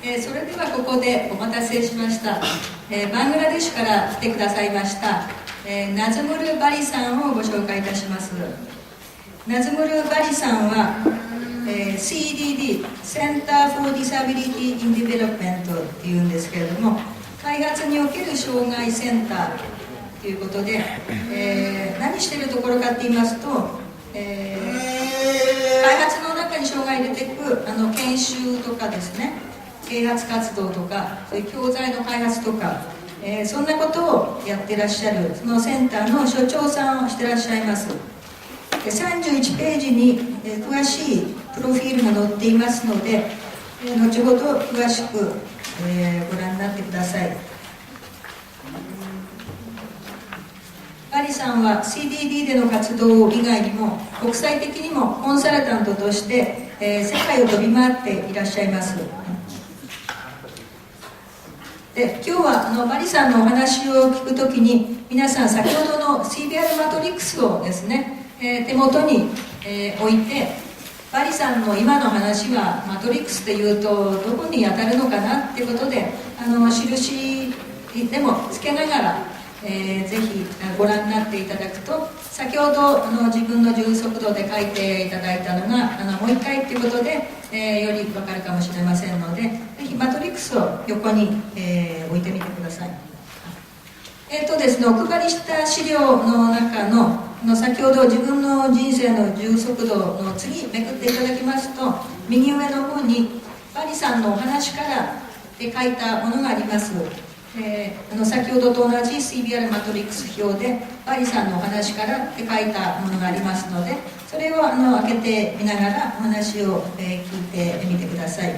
それではここでお待たせしました、バングラデシュから来てくださいました、ナズムル・バリさんをご紹介いたします。ナズムル・バリさんは、Cdd センター for Disability in Development っていうんですけれども、開発における障害センターということで、何してるところかって言いますと、開発の中に障害出てくる研修とかですね、啓発活動とか、そういう教材の開発とか、そんなことをやってらっしゃるそのセンターの所長さんをしてらっしゃいます。31ページに詳しいプロフィールが載っていますので、後ほど詳しくご覧になってください。バリさんは Cdd での活動以外にも国際的にもコンサルタントとして、世界を飛び回っていらっしゃいます。で、今日はバリさんのお話を聞くときに、皆さん先ほどの CBR マトリックスをですね、手元に、置いて、バリさんの今の話はマトリックスでいうとどこに当たるのかなってことで、印でもつけながら、ぜひご覧になっていただくと、先ほど自分の充足度で書いていただいたのがもう一回ということで、より分かるかもしれませんので、ぜひマトリックスを横に、置いてみてください。ですね、お配りした資料の中の先ほど自分の人生の充足度の次めくっていただきますと、右上の方にバリさんのお話からで書いたものがあります。先ほどと同じ CBR マトリックス表でバリさんのお話からって書いたものがありますので、それを開けてみながらお話を、聞いてみてください。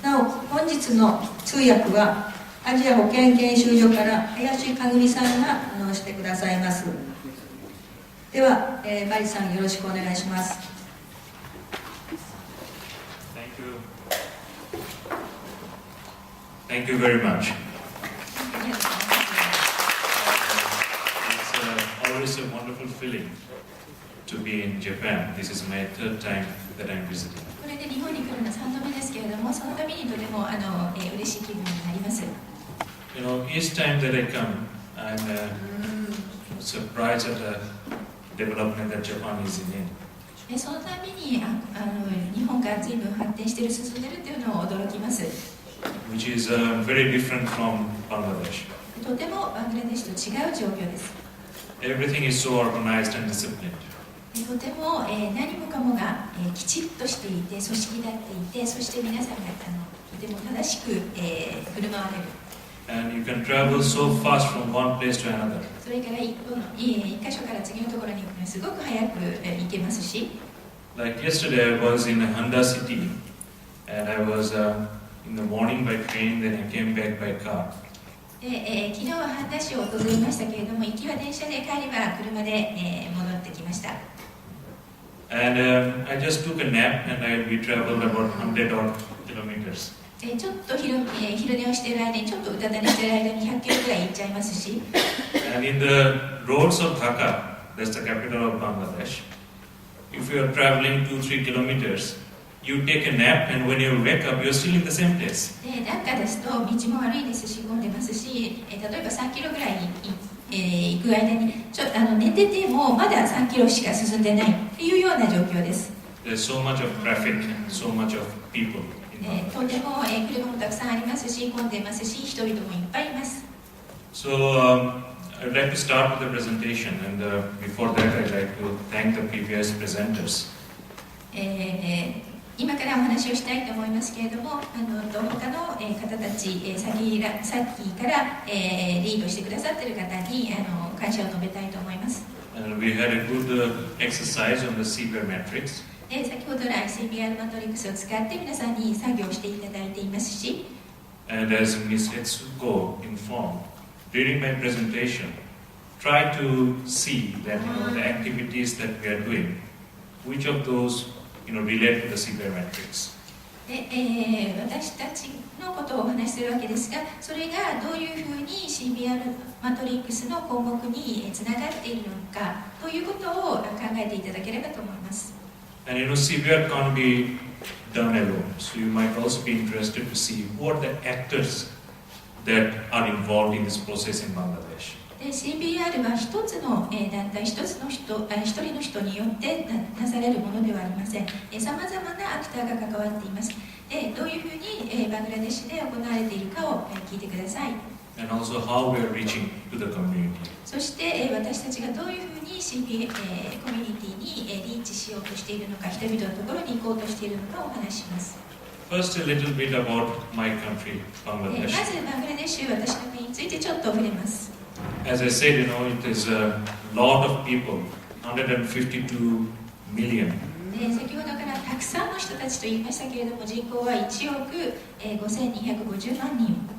なお本日の通訳はアジア保健研修所から林かぐみさんがしてくださいます。では、バリさんよろしくお願いします。Thank you very much. It's always a wonderful feeling to be in Japan. This is my third time that I'm visiting. これで日本に来るのは3度目ですけれども、その度にとても嬉しい気分になります。You know, each time that I come, I'm surprised at the development that Japan is in. そのたびに日本が随分発展している、進んでいるというのを驚きます。Which is very different from Bangladesh. とてもバングラデシュと違う状況です。Everything is so organized and disciplined. とても何もかもがきちっとしていて、組織立っていて、そして皆さんがとても正しく振る舞われる。And you can travel so fast from one place to another. それから一箇所から次のところに行くのにすごく早く行けますし。Like yesterday, I was in Honda City, and I was in the morning by train, then I came back by car. 昨日は半田市を訪れましたけれども、行きは電車で、帰りは車で、戻ってきました。And I just took a nap, and we traveled about 100 odd kilometers. ちょっと昼寝をしている間に、ちょっとうたた寝している間に100キロくらい行っちゃいますし。And in the roads of Dhaka, that's the capital of Bangladesh, if you are traveling 2-3 kilometers, you take a nap, and when you wake up, you're still in the same place. ダッカですと道も悪いですし、混んでますし、例えば3キロぐらい行く間に寝ててもまだ3キロしか進んでないというような状況です。There's so much of traffic, so much of people. とても車もたくさんありますし、混んでますし、人々もいっぱいいます。So I'd like to start with the presentation, and before that, I'd like to thank the previous presenters. 今からお話をしたいと思いますけれども、他の方たち、さっきからリードしてくださっている方に感謝を述べたいと思います。We had a good exercise on the CBR matrix. 先ほど来 CBR マトリックスを使って皆さんに作業していただいていますし、And as Ms. Etsuko informed, during my presentation, try to see that the activities that we are doing, which of those relate to the CBR matrix. 私たちのことをお話しするわけですが、それがどういうふうに CBR マトリックスの項目につながっているのかということを考えていただければと思います。And CBR can't be done alone. So you might also be interested to see who are the actors that are involved in this process in Bangladesh. で CBR は一つの団体、一人の人によってなされるものではありません。さまざまなアクターが関わっています。でどういうふうにバングラデシュで行われているかを聞いてください。And also how we are reaching to the community. そして私たちがどういうふうに CBR コミュニティにリーチしようとしているのか、人々のところに行こうとしているのかをお話しします。First, a little bit about my country, ま Bangladesh. ずバングラデシュ、私の国についてちょっと触れます。As I said, it is a lot of people, 152 million. 先ほどからたくさんの人たちと言いましたけれども、人口は1億5250万人。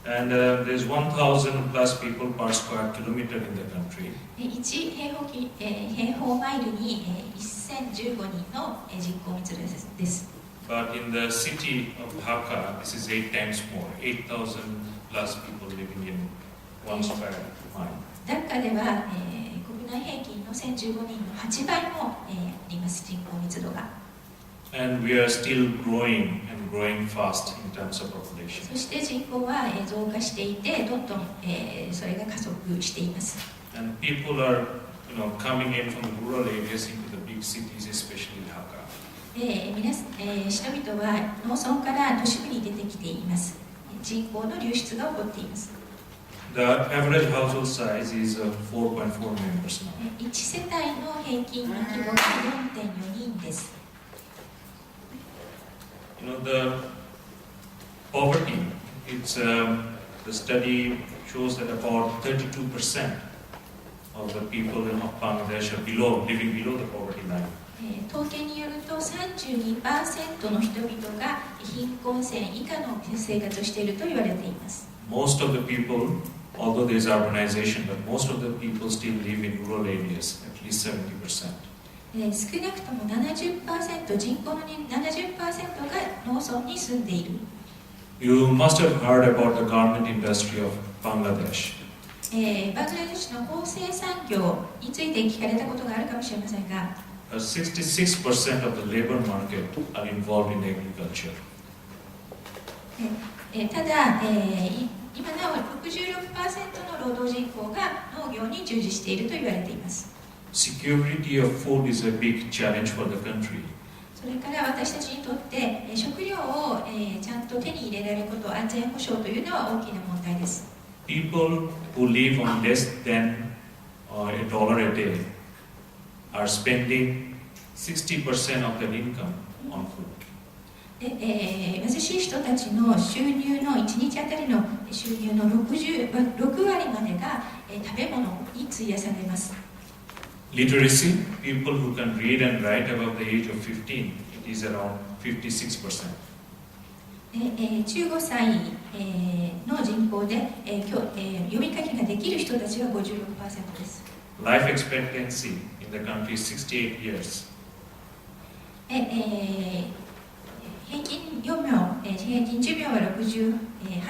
And there's 1,000 plus people per square kilometer in the country. 1平方マイルに1015人の人口密度です。But in the city of Dhaka, this is 8 times more, 8,000 plus people living in 1 square mile. ダッカでは、国内平均の1015人の8倍も、あります、人口密度が。And we are still growing and growing fast in terms of population. そして人口は、増加していて、どんどん、それが加速しています。And people are, coming in from the rural areas into the big cities, especially Dhaka. 人々は農村から都市部に出てきています。人口の流出が起こっています。The average household size is 4.4 members now. 1世帯の平均の規模が 4.4 人です。The poverty, the study shows that about 32% of the people in Bangladesh are living below the poverty line. 統計によると 32% の人々が貧困線以下の生活をしていると言われています。Most of the people, although there is urbanization, but most of the people still live in rural areas, at least 70%. 少なくとも 70%、人口の 70% が農村に住んでいる。You must have heard about the garment industry of Bangladesh. バングラデシュの縫製産業について聞かれたことがあるかもしれませんが、66% of the labor market are involved in agriculture. ただ、今なお 66% の労働人口が農業に従事していると言われています。Security of food is a big challenge for the country. それから私たちにとって食料をちゃんと手に入れられること、安全保障というのは大きな問題です。People who live on less than $1 a day are spending 60% of their income on food. 貧しい人たちの収入の1日あたりの収入の6割までが食べ物に費やされます。Literacy, people who can read and write above the age of 15, it is around 56%. 15歳の人口で読み書きができる人たちは 56% です。Life expectancy in the country is 68 years. 平均寿命は68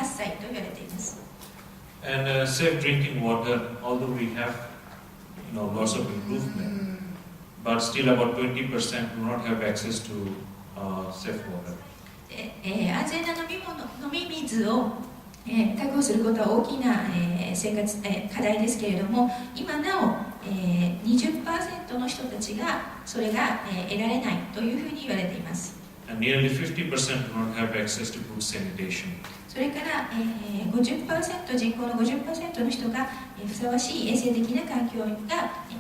歳と言われています。And safe drinking water, although we have lots of improvement, but still about 20% do not have access to safe water. 安全な飲み水を確保することは大きな課題ですけれども、今なお 20% の人たちがそれが得られないというふうに言われています。And nearly 50% do not have access to good sanitation. それから 50%、人口の 50% の人がふさわしい衛生的な環境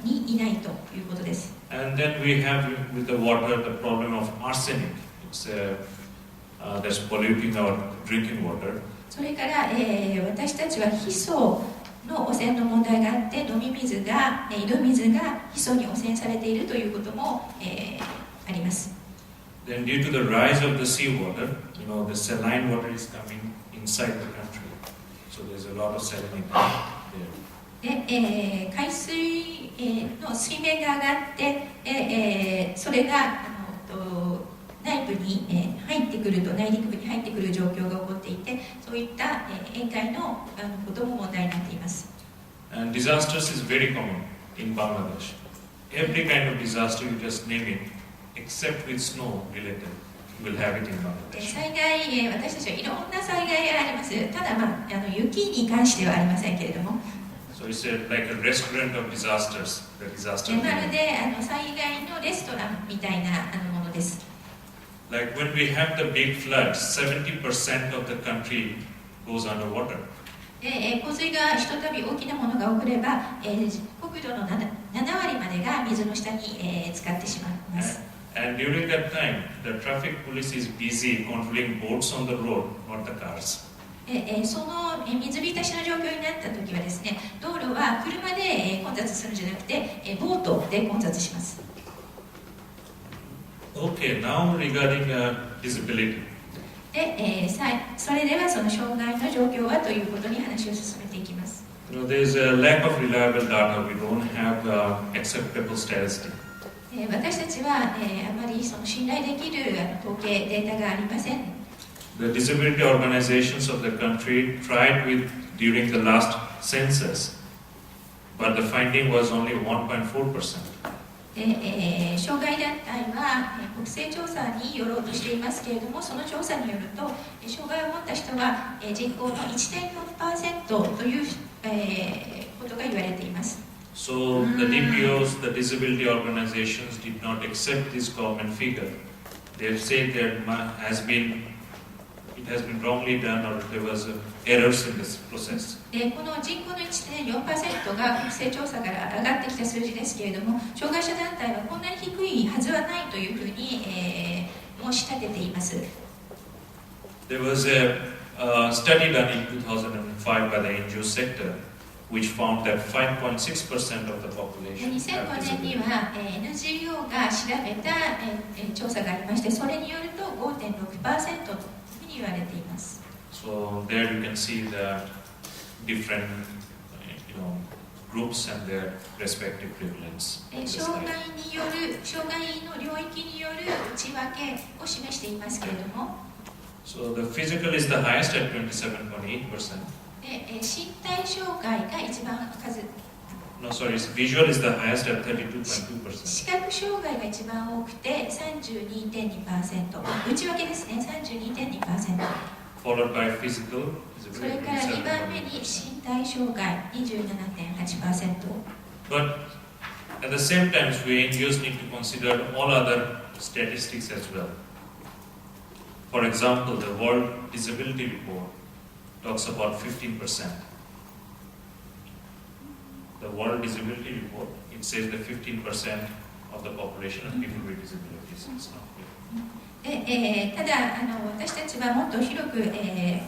にいないということです。And then we have with the water the problem of arsenic. That's polluting our drinking water. それから、私たちはヒ素の汚染の問題があって、井戸水がヒ素に汚染されているということも、あります。Then due to the rise of the seawater, the saline water is coming inside the country. So there's a lot of salinity there. で、海水の水面が上がって、それが内陸部に入ってくる状況が起こっていて、そういった塩害のことも問題になっています。And disasters is very common in Bangladesh. Every kind of disaster, you just name it, except with snow related. will have it in Bangladesh. 災害、私たちはいろんな災害があります。ただ、雪に関してはありませんけれども、So it's like a restaurant of disasters. The disaster. まるで災害のレストランみたいなものです。Like when we have the big floods, 70% of the country goes underwater. 洪水がひとたび大きなものが起これば、国土の 7割までが水の下に、浸かってしまいます。And during that time, the traffic police is busy controlling boats on the road, not the cars. その水浸しの状況になった時はですね、道路は車で混雑するんじゃなくて、ボートで混雑します。Okay, now regarding disability. で、それではその障害の状況はということに話を進めていきます。There is a lack of reliable data. We don't have acceptable statistics. 私たちは、あまりその信頼できる統計データがありません。The disability organizations of the country tried during the last census, but the finding was only 1.4%. 障害団体は国勢調査によろうとしていますけれども、その調査によると障害を持った人は人口の 1.6% ということが言われています。So the DPOs, the disability organizations, did not accept this government figure. They said there it has been wrongly done or there was errors in this process. この人口の 1.4% が国勢調査から上がってきた数字ですけれども、障害者団体はこんなに低いはずはないというふうに、申し立てています。There was a study done in 2005 by the NGO sector, which found that 5.6% of the population have 2005年に disability. は NGO が調べた調査がありまして、それによると 5.6% というふうに言われています。So there you can see the different groups and their respective prevalence. 障害の領域による内訳を示していますけれども、So the physical is the highest at 27.8%. 身体障害が一番数、No, sorry, visual is the highest at 32.2%. 視覚障害が一番多くて 32.2%、内訳ですね、32.2%。Followed by physical, それから2番目に身体障害 27.8%。 But at the same time, we NGOs need to consider all other statistics as well. For example, the World Disability Report talks about 15%. The World Disability Report, it says that 15% of the population of people with disabilities is not here. ただ私たちはもっと広く、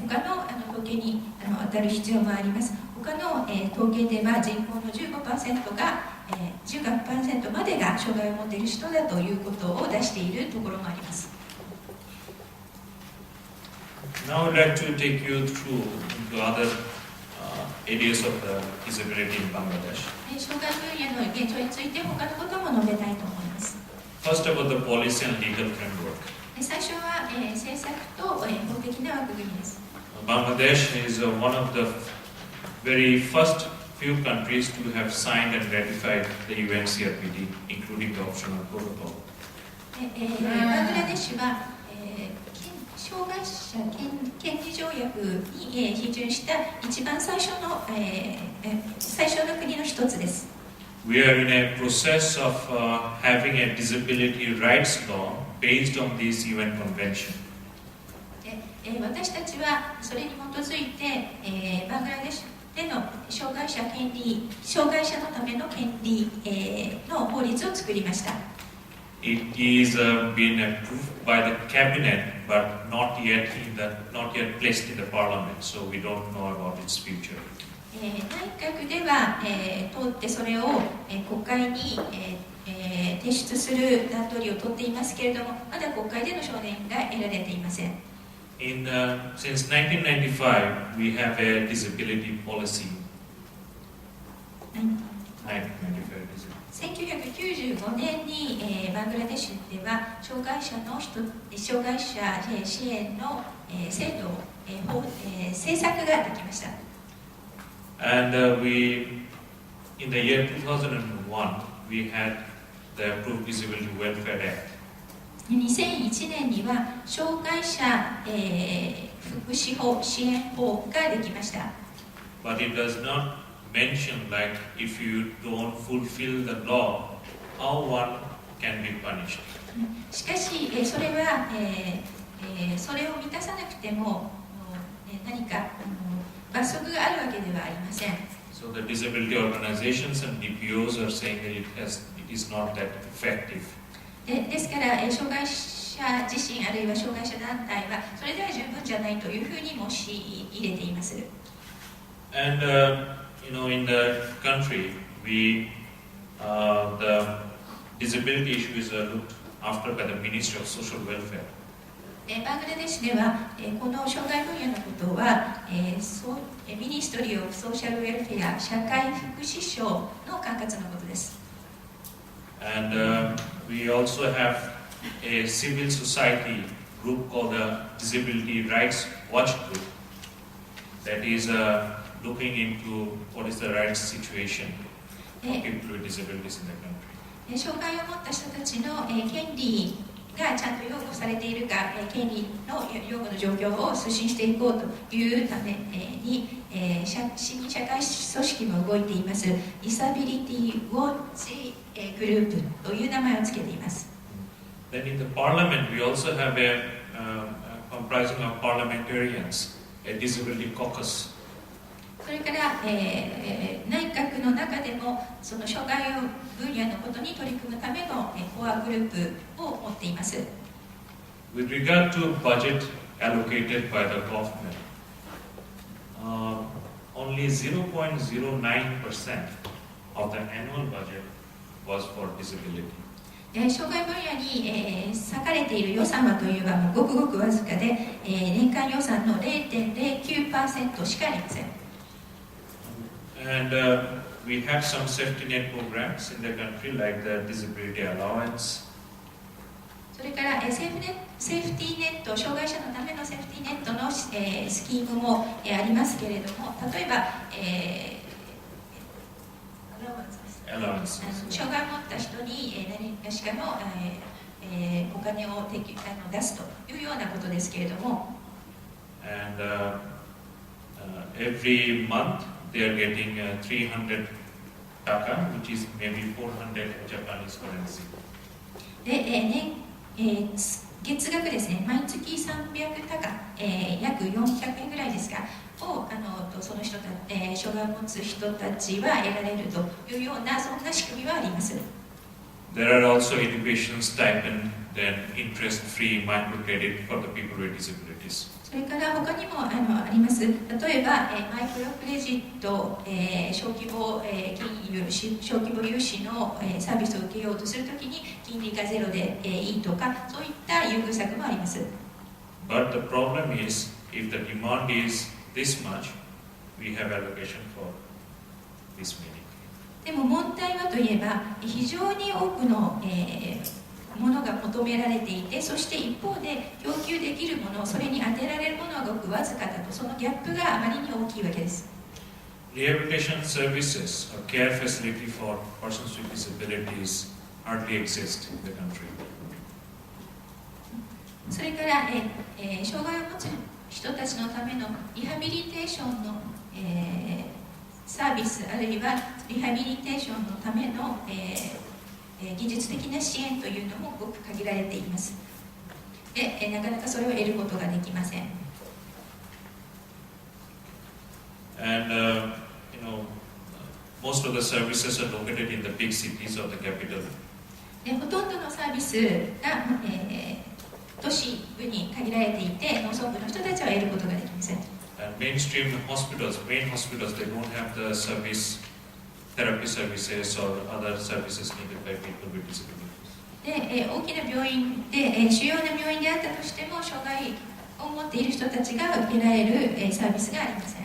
他の統計に当たる必要もあります。他の、統計では人口の 15% が、15% までが障害を持っている人だということを出しているところもあります。Now I'd like to take you through into other areas of the disability in Bangladesh. 障害分野の現状について他のことも述べたいと思います。First, about the policy and legal framework. 最初は、政策と、法的な枠組みです。Bangladesh is one of the very first few countries to have signed and ratified the UN CRPD, including the optional protocol. バングラデシュは、障害者権利条約に、批准した一番最初の国の一つです。We are in a process of having a disability rights law based on this UN convention. 私たちはそれに基づいて、バングラデシュでの障害者のための権利、の法律を作りました。It is been approved by the cabinet, but not yet placed in the parliament, so we don't know about its future. 内閣では、通ってそれを、国会に、提出する段取りを取っていますけれども、まだ国会での承認が得られていません。Since 1995, we have a disability policy. 1995年に、バングラデシュでは障害者支援の、制度、政策ができました。And in the year 2001, we had the Approved Disability Welfare Act. 2001年には障害者、福祉法支援法ができました。But it does not mention like if you don't fulfill the law, how one can be punished. しかし、それは、それを満たさなくても何か罰則があるわけではありません。So the disability organizations and DPOs are saying that it is not that effective. ですから、障害者自身あるいは障害者団体はそれでは十分じゃないというふうに申し入れています。And in the country, the disability issues are looked after by the Ministry of Social Welfare. バングラデシュでは、この障害分野のことは、ミニストリー・オブ・ソーシャル・ウェルフェア社会福祉省の管轄のことです。And we also have a civil society group called the Disability Rights Watch Group that is looking into what is the rights situation for people with disabilities in the country. 障害を持った人たちの権利がちゃんと擁護されているか、権利の擁護の状況を推進していこうというために、市民社会組織も動いています。ディサビリティウォッチグループという名前をつけています。Then in the parliament, we also have a comprising of parliamentarians, a disability caucus. それから、内閣の中でもその障害分野のことに取り組むための、コアグループを持っています。With regard to budget allocated by the government, only 0.09% of the annual budget was for disability. 障害分野に、割かれている予算はといえばもうごくごくわずかで、年間予算の 0.09% しかありません。And we have some safety net programs in the country like the disability allowance. それからセーフティーネット、障害者のためのセーフティーネットの、スキームも、ありますけれども、例えば、障害を持った人に、何かしかの、お金を出すというようなことですけれども、And every month they are getting 300 taka, which is maybe 400 Japanese currency. で、月額ですね、毎月300高、約400円ぐらいですが、をその人たち、障害を持つ人たちは得られるというようなそんな仕組みはあります。There are also education stipend, then interest-free microcredit for the people with disabilities. それから他にもあります。例えば、マイクロクレジット、小規模、金融、小規模融資の、サービスを受けようとするときに金利がゼロで、いいとか、そういった優遇策もあります。But the problem is, if the demand is this much, we have allocation for this many. でも問題はといえば、非常に多くの、ものが求められていて、そして一方で供給できるもの、それに当てられるものはごくわずかだと、そのギャップがあまりに大きいわけです。Rehabilitation services or care facility for persons with disabilities hardly exist in the country. それから、障害を持つ人たちのためのリハビリテーションの、サービス、あるいはリハビリテーションのための、技術的な支援というのもごく限られています。で、なかなかそれを得ることができません。And most of the services are located in the big cities of the capital. で、ほとんどのサービスが、都市部に限られていて、農村部の人たちは得ることができません。And mainstream hospitals, main hospitals, they don't have the therapy services or other services needed by people with disabilities. で、大きな病院で、主要な病院であったとしても、障害を持っている人たちが受けられる、サービスがありません。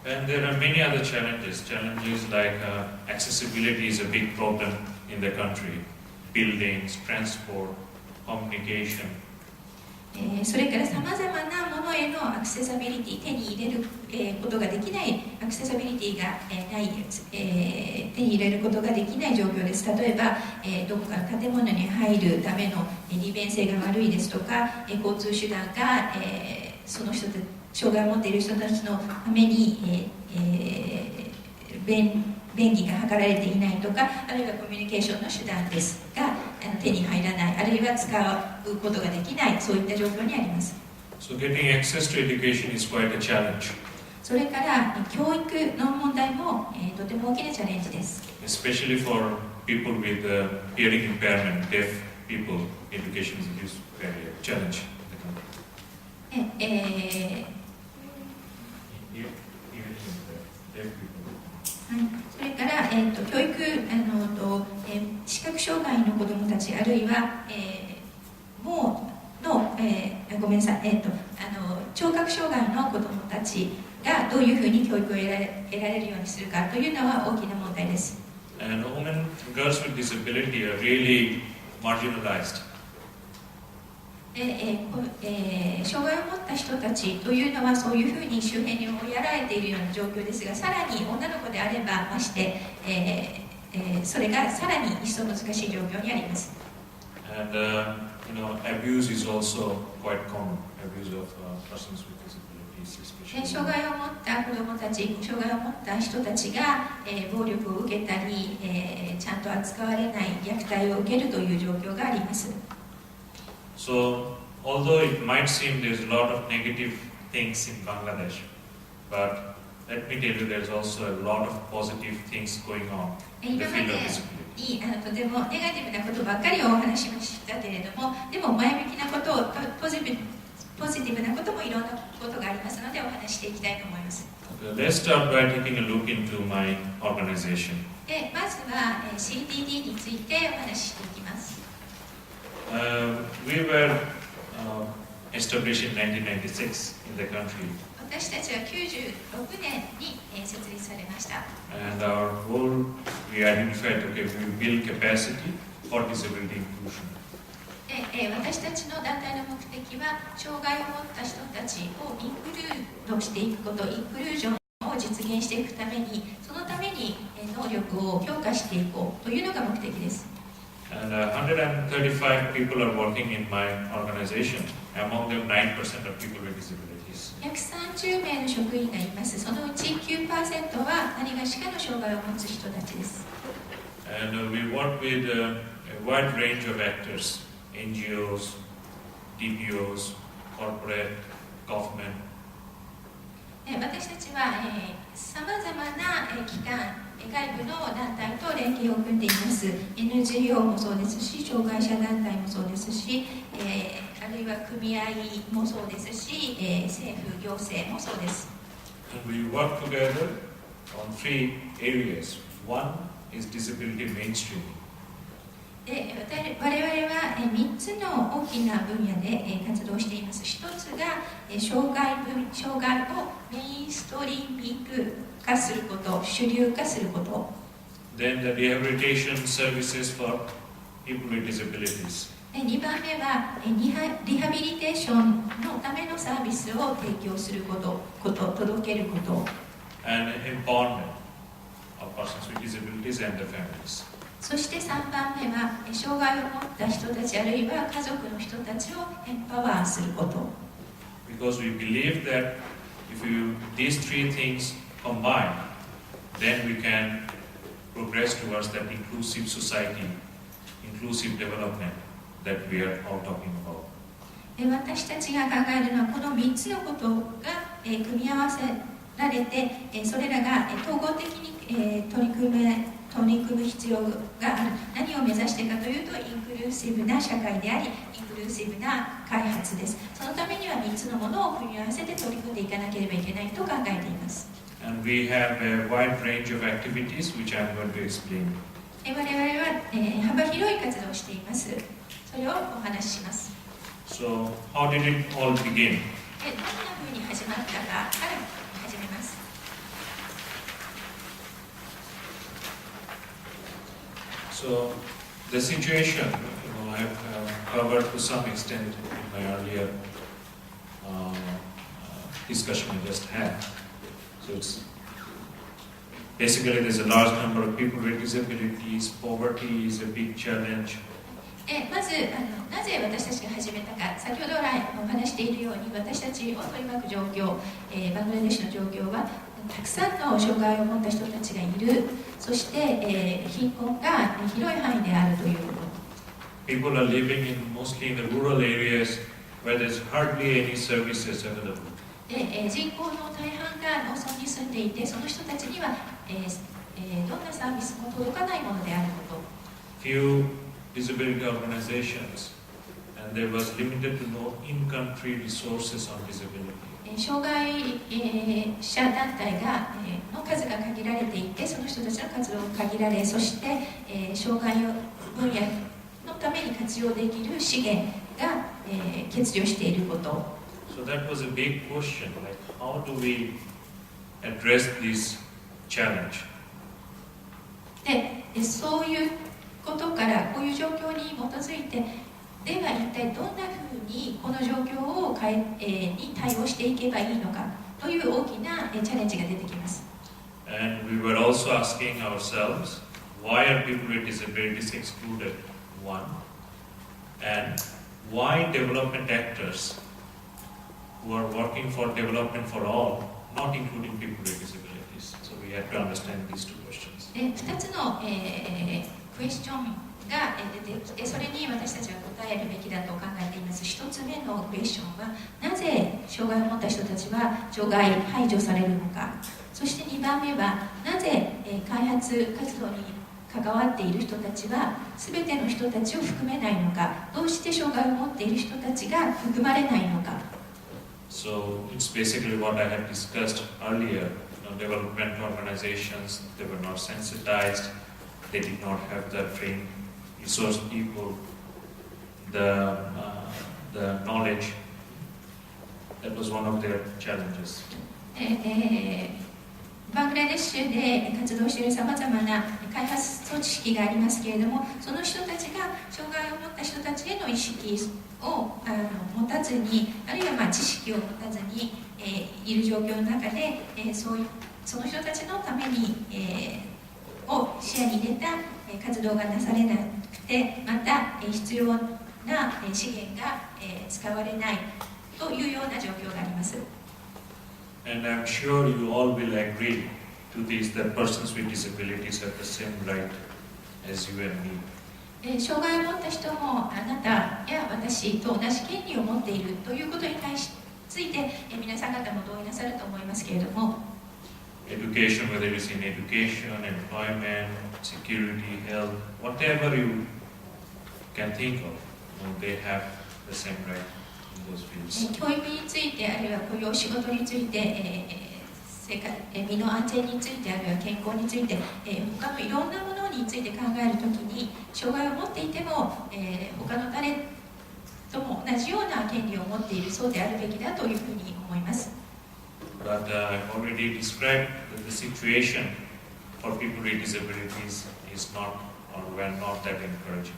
And there are many other challenges. Challenges like accessibility is a big problem in the country. Buildings, transport, communication. それからさまざまなものへのアクセサビリティ、手に入れることができないアクセサビリティがない手に入れることができない状況です。例えばどこかの建物に入るための利便性が悪いですとか、交通手段がその人たち、障害を持っている人たちのために便宜が図られていないとか、あるいはコミュニケーションの手段ですが手に入らない、あるいは使うことができない、そういった状況にあります。So getting access to education is quite a challenge. それから教育の問題もとても大きなチャレンジです。Especially for people with hearing impairment, deaf people, education is very a challenge. それから教育視覚障害の子どもたち、あるいはごめんなさい、聴覚障害の子どもたちがどういうふうに教育を得られるようにするかというのは大きな問題です。And women and girls with disability are really marginalized. 障害を持った人たちというのはそういうふうに周辺に追いやられているような状況ですが、さらに女の子であればまして、それがさらに一層難しい状況にあります。And abuse is also quite common. Abuse of persons with disabilities, especially. 障害を持った子どもたち、障害を持った人たちが、暴力を受けたり、ちゃんと扱われない虐待を受けるという状況があります。So, although it might seem there's a lot of negative things in Bangladesh, but let me tell you there's also a lot of positive things going on in the field of disability. とてもネガティブなことばっかりをお話しましたけれども、でも前向きなことをポジティブなこともいろんなことがありますのでお話していきたいと思います。Let's start by taking a look into my organization. でまずは CDD についてお話ししていきます。We were established in 1996 in the country. 私たちは96年に設立されました。And our goal, we identified, okay, we build capacity for disability inclusion. で私たちの団体の目的は、障害を持った人たちをインクルードしていくこと、インクルージョンを実現していくために、そのために能力を強化していこうというのが目的です。And 135 people are working in my organization. Among them, 9% of people with disabilities. 約30名の職員がいます。そのうち 9% は何がしかの障害を持つ人たちです。And we work with a wide range of actors, NGOs, DPOs, corporate, government. 私たちはさまざまな機関、外部の団体と連携を組んでいます。 NGO もそうですし、障害者団体もそうですし、あるいは組合もそうですし、政府、行政もそうです。And we work together on 3 areas. One is disability mainstreaming. で我々は3つの大きな分野で活動しています。1つが障害をメインストリーミング化すること、主流化すること。Then the rehabilitation services for people with disabilities. 2番目はリハビリテーションのためのサービスを提供すること、届けること。And empowerment of persons with disabilities and their families. そして3番目は障害を持った人たち、あるいは家族の人たちをエンパワーすること。Because we believe that if these 3 things combine, then we can progress towards that inclusive society, inclusive development that we are all talking about. 私たちが考えるのはこの3つのことが組み合わせられて、それらが統合的に取り組む必要がある。何を目指してかというと、インクルーシブな社会であり、インクルーシブな開発です。そのためには3つのものを組み合わせて取り組んでいかなければいけないと考えています。And we have a wide range of activities which I'm going to explain. 我々は幅広い活動をしています。それをお話しします。So, how did it all begin? どんなふうに始まったかから始めます。So, the situation, I have covered to some extent my earlier discussion I just had. So it's basically there's a large number of people with disabilities, poverty is a big challenge. まずなぜ私たちが始めたか、先ほど来お話しているように私たちを取り巻く状況、バングラデシュの状況はたくさんの障害を持った人たちがいる、そして、貧困が広い範囲であるということ。People are living mostly in the rural areas where there's hardly any services available. で、人口の大半が農村に住んでいて、その人たちには、どんなサービスも届かないものであること。Few disability organizations, and there was limited to no in-country resources on disability. 障害者団体がの数が限られていて、その人たちの活動が限られ、そして、障害分野のために活用できる資源が、欠如していること。So that was a big question, like how do we address this challenge? で、そういうことからこういう状況に基づいて、では一体どんなふうにこの状況をに対応していけばいいのかという大きなチャレンジが出てきます。And we were also asking ourselves, why are people with disabilities excluded? One, and why development actors who are working for development for all, not including people with disabilities? So we had to understand these two questions. 2つの、クエスチョンが出てきて、それに私たちは答えるべきだと考えています。1つ目のクエスチョンは、なぜ障害を持った人たちは障害排除されるのか。そして2番目は、なぜ開発活動に関わっている人たちは全ての人たちを含めないのか、どうして障害を持っている人たちが含まれないのか。So it's basically what I had discussed earlier. Development organizations, they were not sensitized, they did not have the trained resource people, the knowledge. That was one of their challenges. バングラデシュで活動しているさまざまな開発組織がありますけれども、その人たちが障害を持った人たちへの意識を持たずに、あるいは知識を持たずに、いる状況の中で、その人たちのために、を視野に入れた活動がなされなくて、また必要な資源が使われないというような状況があります。And I'm sure you all will agree to this, that persons with disabilities have the same right as you and me. 障害を持った人もあなたや私と同じ権利を持っているということについて皆さん方も同意なさると思いますけれども、Education, whether it's in education, employment, security, health, whatever you can think of, they have the same right in those fields. 教育について、あるいは雇用仕事について、身の安全について、あるいは健康について、他のいろんなものについて考えるときに、障害を持っていても、他の誰とも同じような権利を持っている、そうであるべきだというふうに思います。But I've already described that the situation for people with disabilities is not or were not that encouraging.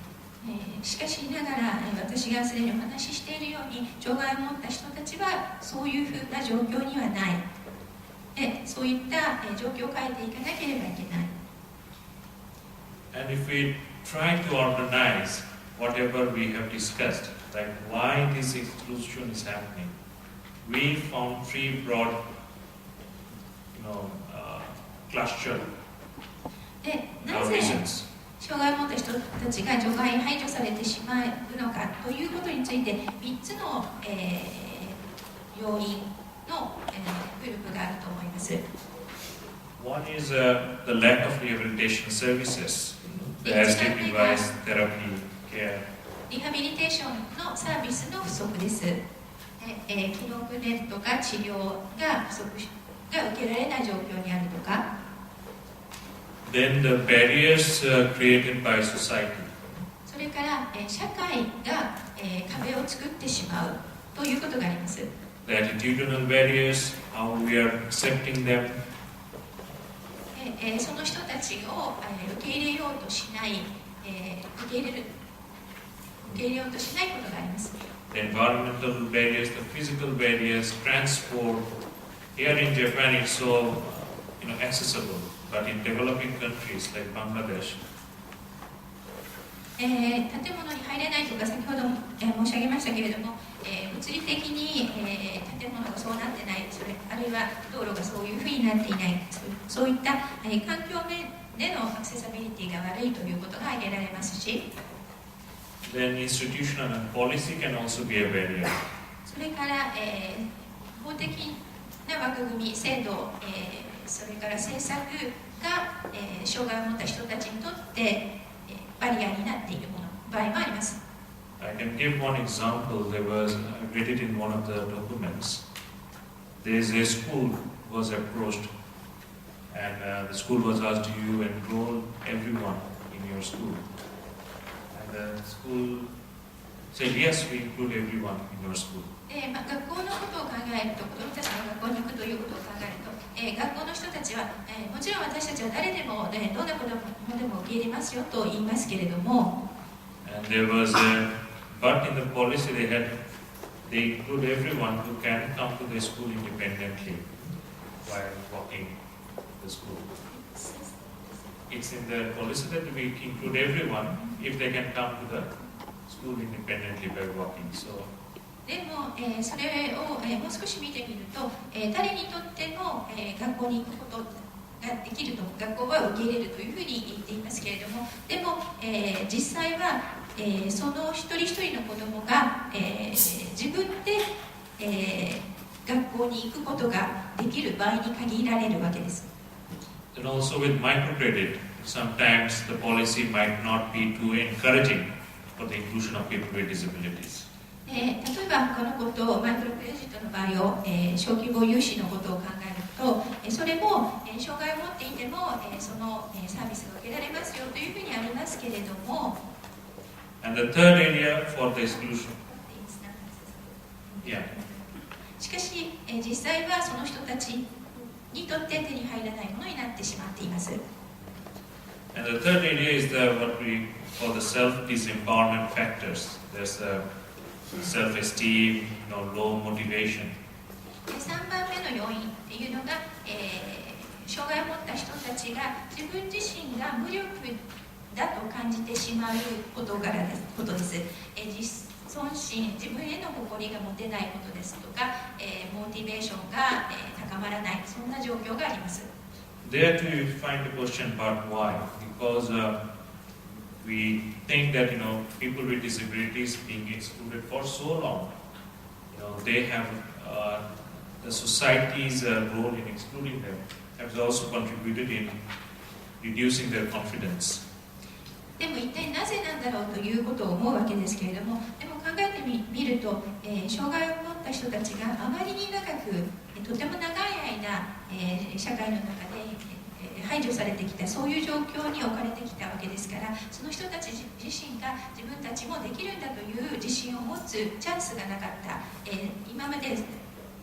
しかしながら、私がすでにお話ししているように、障害を持った人たちはそういうふうな状況にはない。で、そういった状況を変えていかなければいけない。And if we try to organize whatever we have discussed, like why this exclusion is happening, we found three broad, cluster で、なぜ reasons. 障害を持った人たちが除外排除されてしまうのかということについて3つの、要因の、グループがあると思います。One is the lack of rehabilitation services, the assistive device therapy care. リハビリテーションのサービスの不足です。機能訓練とか治療が受けられない状況にあるとか。Then the barriers created by society. それから、社会が、壁を作ってしまうということがあります。The attitudinal barriers, how we are accepting them. その人たちを、受け入れようとしない、受け入れようとしないことがあります。the environmental barriers, the physical barriers, transport. Here in Japan, it's so accessible, but in developing countries like Bangladesh, 建物に入れないとか先ほども、申し上げましたけれども、物理的に、建物がそうなってない、あるいは道路がそういうふうになっていない、そういった、環境面でのアクセサビリティが悪いということが挙げられますし、then institutional and policy can also be a barrier. それから、法的な枠組み、制度、それから政策が、障害を持った人たちにとってバリアになっている場合もあります。I can give one example. I read it in one of the documents. There is a school was approached, and the school was asked, "Do you enroll everyone in your school?" And the school said, "Yes, we include everyone in your school." 学校のことを考えると、子どもたちが学校に行くということを考えると、学校の人たちは、もちろん私たちは誰でも、どんな子どもでも受け入れますよと言いますけれども、And there was but in the policy they include everyone who can come to the school independently while walking to the school. It's in the policy that we include everyone if they can come to the school independently by walking. So. でも、それを、もう少し見てみると、誰にとっても、学校に行くことができると、学校は受け入れるというふうに言っていますけれども、でも、実際は、その一人一人の子どもが、自分で、学校に行くことができる場合に限られるわけです。And also with microcredit, sometimes the policy might not be too encouraging for the inclusion of people with disabilities. 例えばこのことをマイクロクレジットの場合を、小規模融資のことを考えると、それも、障害を持っていても、その、サービスが受けられますよというふうにありますけれども、And the third area for the exclusion. Yeah. しかし、実際はその人たちにとって手に入らないものになってしまっています。And the third area is what we call the self-disempowerment factors. There's self-esteem, low motivation. 3番目の要因っていうのが、障害を持った人たちが自分自身が無力だと感じてしまうことです。自尊心、自分への誇りが持てないことですとか、モチベーションが、高まらない、そんな状況があります。There too you find the question about why. Because we think that people with disabilities being excluded for so long, they have the society's role in excluding them has also contributed in reducing their confidence. でも一体なぜなんだろうということを思うわけですけれども、でも考えてみると、障害を持った人たちがあまりに長く、とても長い間、社会の中で排除されてきた、そういう状況に置かれてきたわけですから、その人たち自身が自分たちもできるんだという自信を持つチャンスがなかった、今まで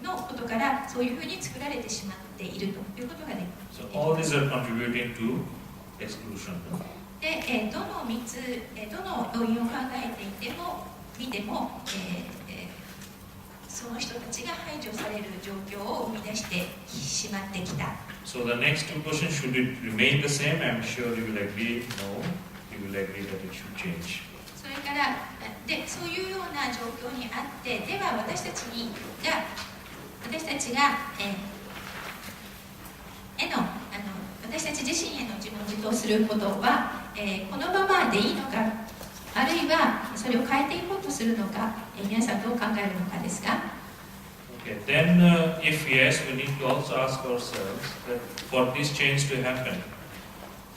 のことからそういうふうに作られてしまっているということができます。So all these are contributing to exclusion. で、どの3つ、どの要因を考えていても見ても、その人たちが排除される状況を生み出してしまってきた。So the next two questions, should it remain the same? I'm sure you will agree. No, you will agree that it should change. それからでそういうような状況にあって、では私たちが、私たち自身への自問自答することは、このままでいいのか、あるいはそれを変えていこうとするのか、皆さんどう考えるのかですが。Okay, then if yes, we need to also ask ourselves that for this change to happen,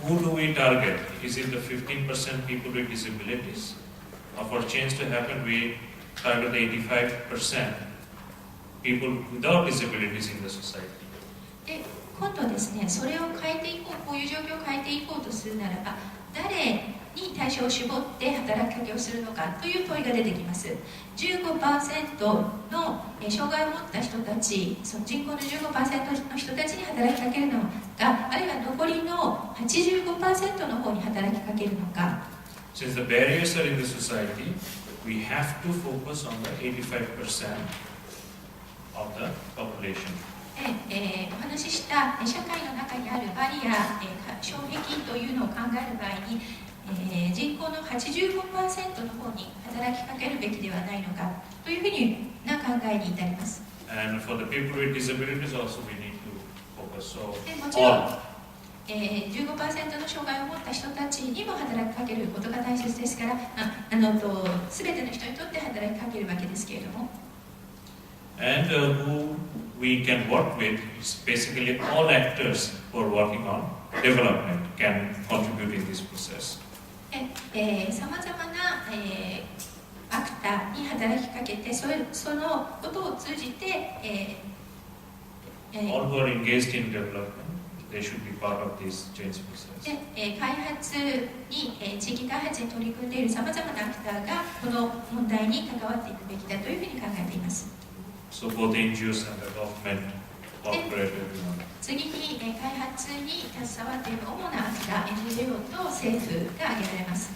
who do we target? Is it the 15% people with disabilities? Or for change to happen, we target the 85% people without disabilities in the society? で、今度ですね、それを変えていこう、こういう状況を変えていこうとするならば、誰に対象を絞って働きかけをするのかという問いが出てきます。15% の障害を持った人たち、その人口の 15% の人たちに働きかけるのか、あるいは残りの 85% の方に働きかけるのか。Since the barriers are in the society, we have to focus on the 85% of the population. お話しした社会の中にあるバリア、障壁というのを考える場合に、人口の 85% の方に働きかけるべきではないのかというふうな考えに至ります。And for the people with disabilities also we need to focus. So もちろん、15% の障害を持った人たちにも働きかけることが大切ですから、全ての人にとって働きかけるわけですけれども。And who we can work with is basically all actors who are working on development can contribute in this process. さまざまな、アクターに働きかけて、そのことを通じて、all who are engaged in development, they should be part of this change process. 開発に、地域開発に取り組んでいるさまざまなアクターがこの問題に関わっていくべきだというふうに考えています。So both NGOs and the government cooperate everyone. 次に、開発に携わっている主なアクター NGO と政府が挙げられます。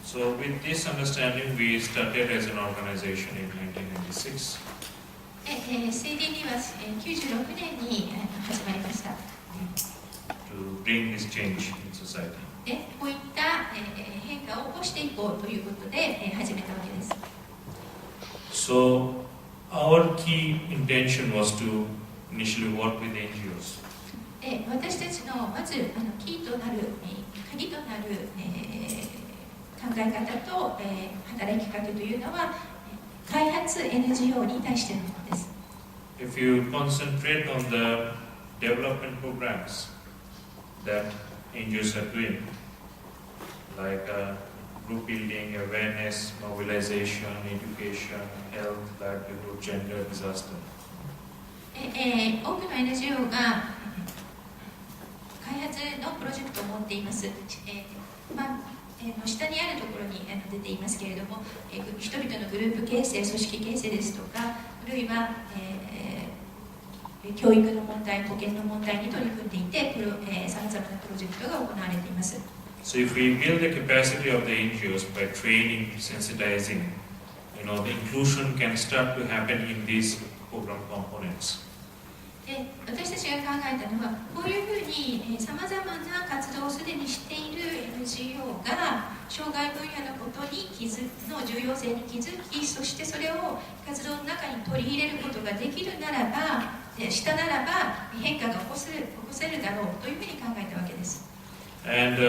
So with this understanding, we started as an organization in 1996. Cdd は96年に始まりました。To bring this change in society. で、こういった変化を起こしていこうということで始めたわけです。So our key intention was to initially work with NGOs. 私たちのまずキーとなる鍵となる考え方と働きかけというのは開発 NGO に対してのものです。If you concentrate on the development programs that NGOs are doing, like group building, awareness, mobilization, education, health, livelihood, gender, disaster. 多くの NGO が開発のプロジェクトを持っています。下にあるところに出ていますけれども、人々のグループ形成、組織形成ですとか、あるいは、教育の問題、保険の問題に取り組んでいて、さまざまなプロジェクトが行われています。So if we build the capacity of the NGOs by training, sensitizing, the inclusion can start to happen in these program components. 私たちが考えたのは、こういうふうにさまざまな活動をすでにしている NGO が障害分野のことにの重要性に気づき、そしてそれを活動の中に取り入れることができるならば、したならば変化が起こせるだろうというふうに考えたわけです。And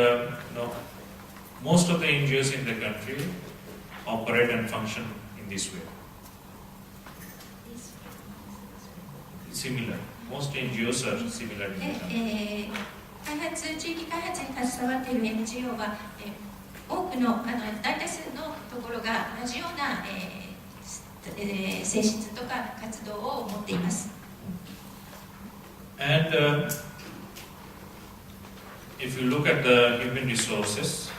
most of the NGOs in the country operate and function in this way. Similar. Most NGOs are similar in the country. 地域開発に携わっている NGO は、多くの大多数のところが同じような、性質とか活動を持っています。And if you look at the human resources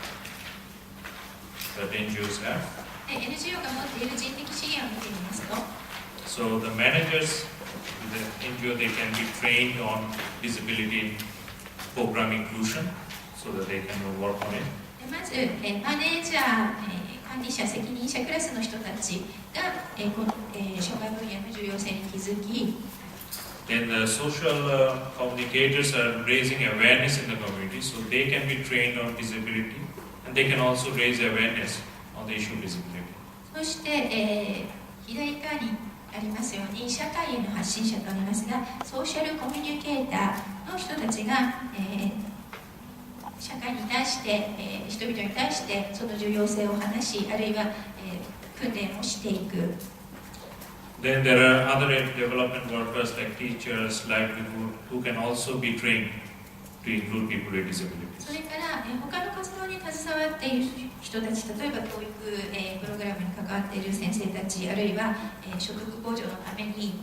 that NGOs have, NGO が持っている人的資源を見てみますと、so the managers in the NGO, they can be trained on disability program inclusion so that they can work on it. まず、マネージャー、管理者、責任者クラスの人たちが、障害分野の重要性に気づき、Then the social communicators are raising awareness in the community, so they can be trained on disability, and they can also raise awareness on the issue of disability. そして、左側にありますように、社会への発信者とありますが、ソーシャルコミュニケーターの人たちが、社会に対して、人々に対してその重要性を話し、あるいは、訓練をしていく。Then there are other development workers like teachers, livelihood, who can also be trained to include people with disabilities. それから、他の活動に携わっている人たち、例えば教育、プログラムに関わっている先生たち、あるいは、所得向上のために、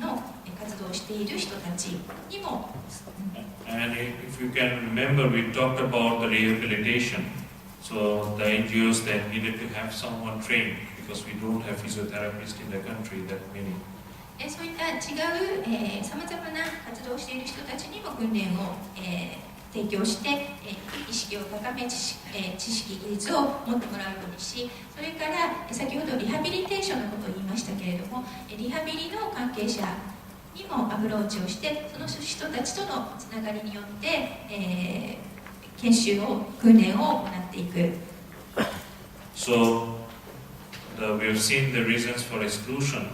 の活動をしている人たちにも。And if you can remember, we talked about the rehabilitation. So the NGOs that needed to have someone trained because we don't have physiotherapists in the country that many. そういった違うさまざまな活動をしている人たちにも訓練を、提供して、意識を高め、知識技術を持ってもらうようにし、それから先ほどリハビリテーションのことを言いましたけれども、リハビリの関係者にもアプローチをして、その人たちとのつながりによって、研修を訓練を行っていく。So we have seen the reasons for exclusion,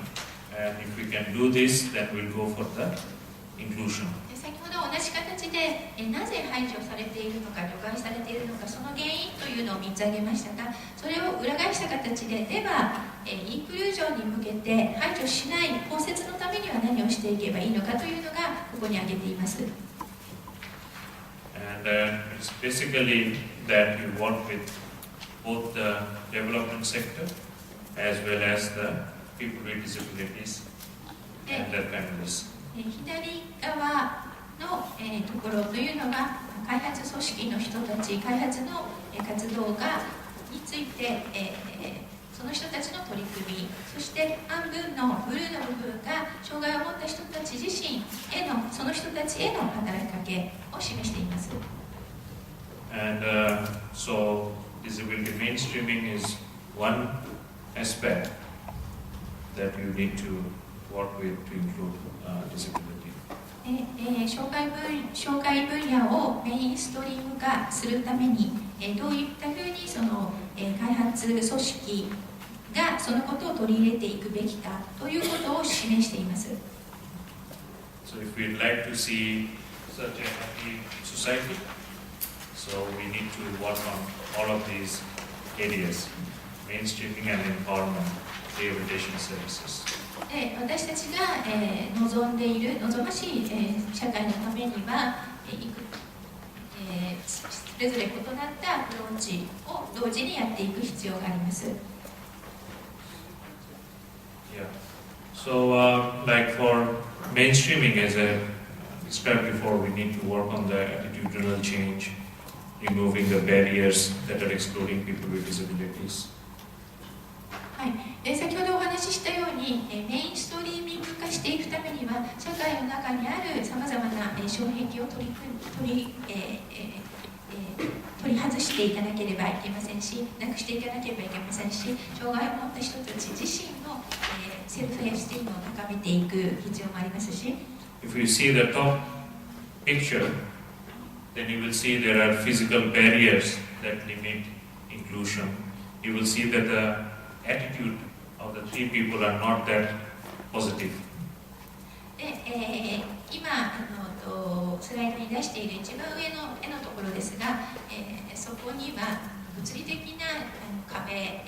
and if we can do this, then we'll go for the inclusion. 先ほど同じ形で、なぜ排除されているのか、除外されているのか、その原因というのを3つ挙げましたが、それを裏返した形で、では、インクルージョンに向けて排除しない包摂のためには何をしていけばいいのかというのがここに挙げています。And it's basically that you work with both the development sector as well as the people with disabilities and their families. 左側の、ところというのが開発組織の人たち、開発の、活動について、その人たちの取り組み、そして半分のブルーの部分が障害を持った人たち自身への、その人たちへの働きかけを示しています。And so disability mainstreaming is one aspect that you need to work with to include disability. 障害分野をメインストリーム化するために、どういったふうにその、開発組織がそのことを取り入れていくべきかということを示しています。So if we'd like to see such a happy society, so we need to work on all of these areas, mainstreaming and empowerment, rehabilitation services. 私たちが、望んでいる望ましい、社会のためには、それぞれ異なったアプローチを同時にやっていく必要があります。Yeah. So, like for mainstreaming, as I described before, we need to work on the attitudinal change, removing the barriers that are excluding people with disabilities. はい、先ほどお話ししたように、メインストリーミング化していくためには、社会の中にあるさまざまな障壁を取り外していかなければいけませんし、なくしていかなければいけませんし、障害を持った人たち自身の、セルフエスティームを高めていく必要もありますし、If you see the top picture, then you will see there are physical barriers that limit inclusion. You will see that the attitude of the three people are not that positive. で、今スライドに出している一番上の絵のところですが、そこには物理的な壁、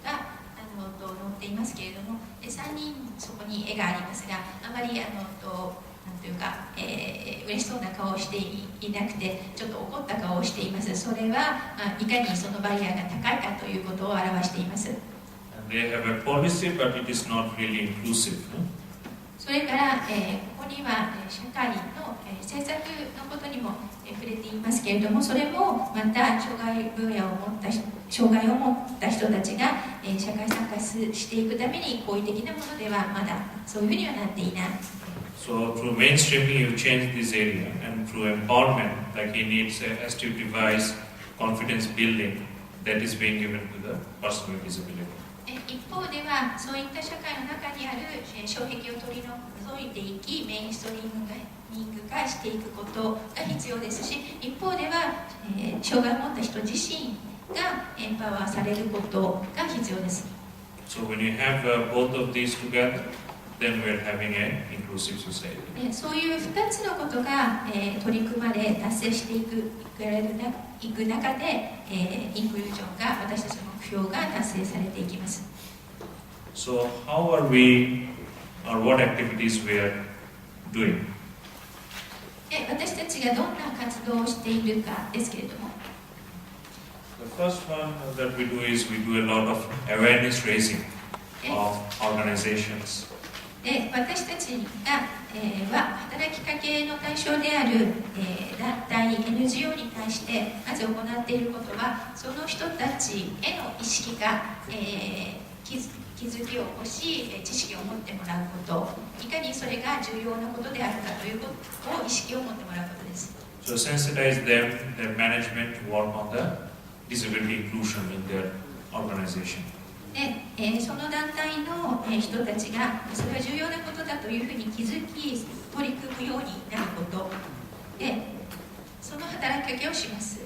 が載っていますけれども、3人そこに絵がありますが、あまりなんというか、嬉しそうな顔をしていなくて、ちょっと怒った顔をしています。それは、いかにそのバリアが高いかということを表しています。And they have a policy, but it is not really inclusive. それから、ここには社会の政策のことにも触れていますけれども、それもまた障害を持った人たちが社会参加していくために好意的なものではまだそういうふうにはなっていない。So through mainstreaming, you change this area, and through empowerment, like he has to devise confidence building that is being given to the person with disability. 一方ではそういった社会の中にある障壁を取り除いていき、メインストリーミング化していくことが必要ですし、一方では、障害を持った人自身がエンパワーされることが必要です。So when you have both of these together, then we are having an inclusive society. そういう2つのことが、取り組まれ達成していく中で、インクルージョンが私たちの目標が達成されていきます。So how are we, or what activities we are doing? 私たちがどんな活動をしているかですけれども、 The first one that we do is we do a lot of awareness raising of organizations. 私たちが、は働きかけの対象である、団体 NGO に対してまず行っていることは、その人たちへの意識が、気づきを起こし、知識を持ってもらうこと、いかにそれが重要なことであるかということを意識を持ってもらうことです。to sensitize them, their management to work on the disability inclusion in their organization. その団体の人たちがそれは重要なことだというふうに気づき取り組むようになることで、その働きかけをします。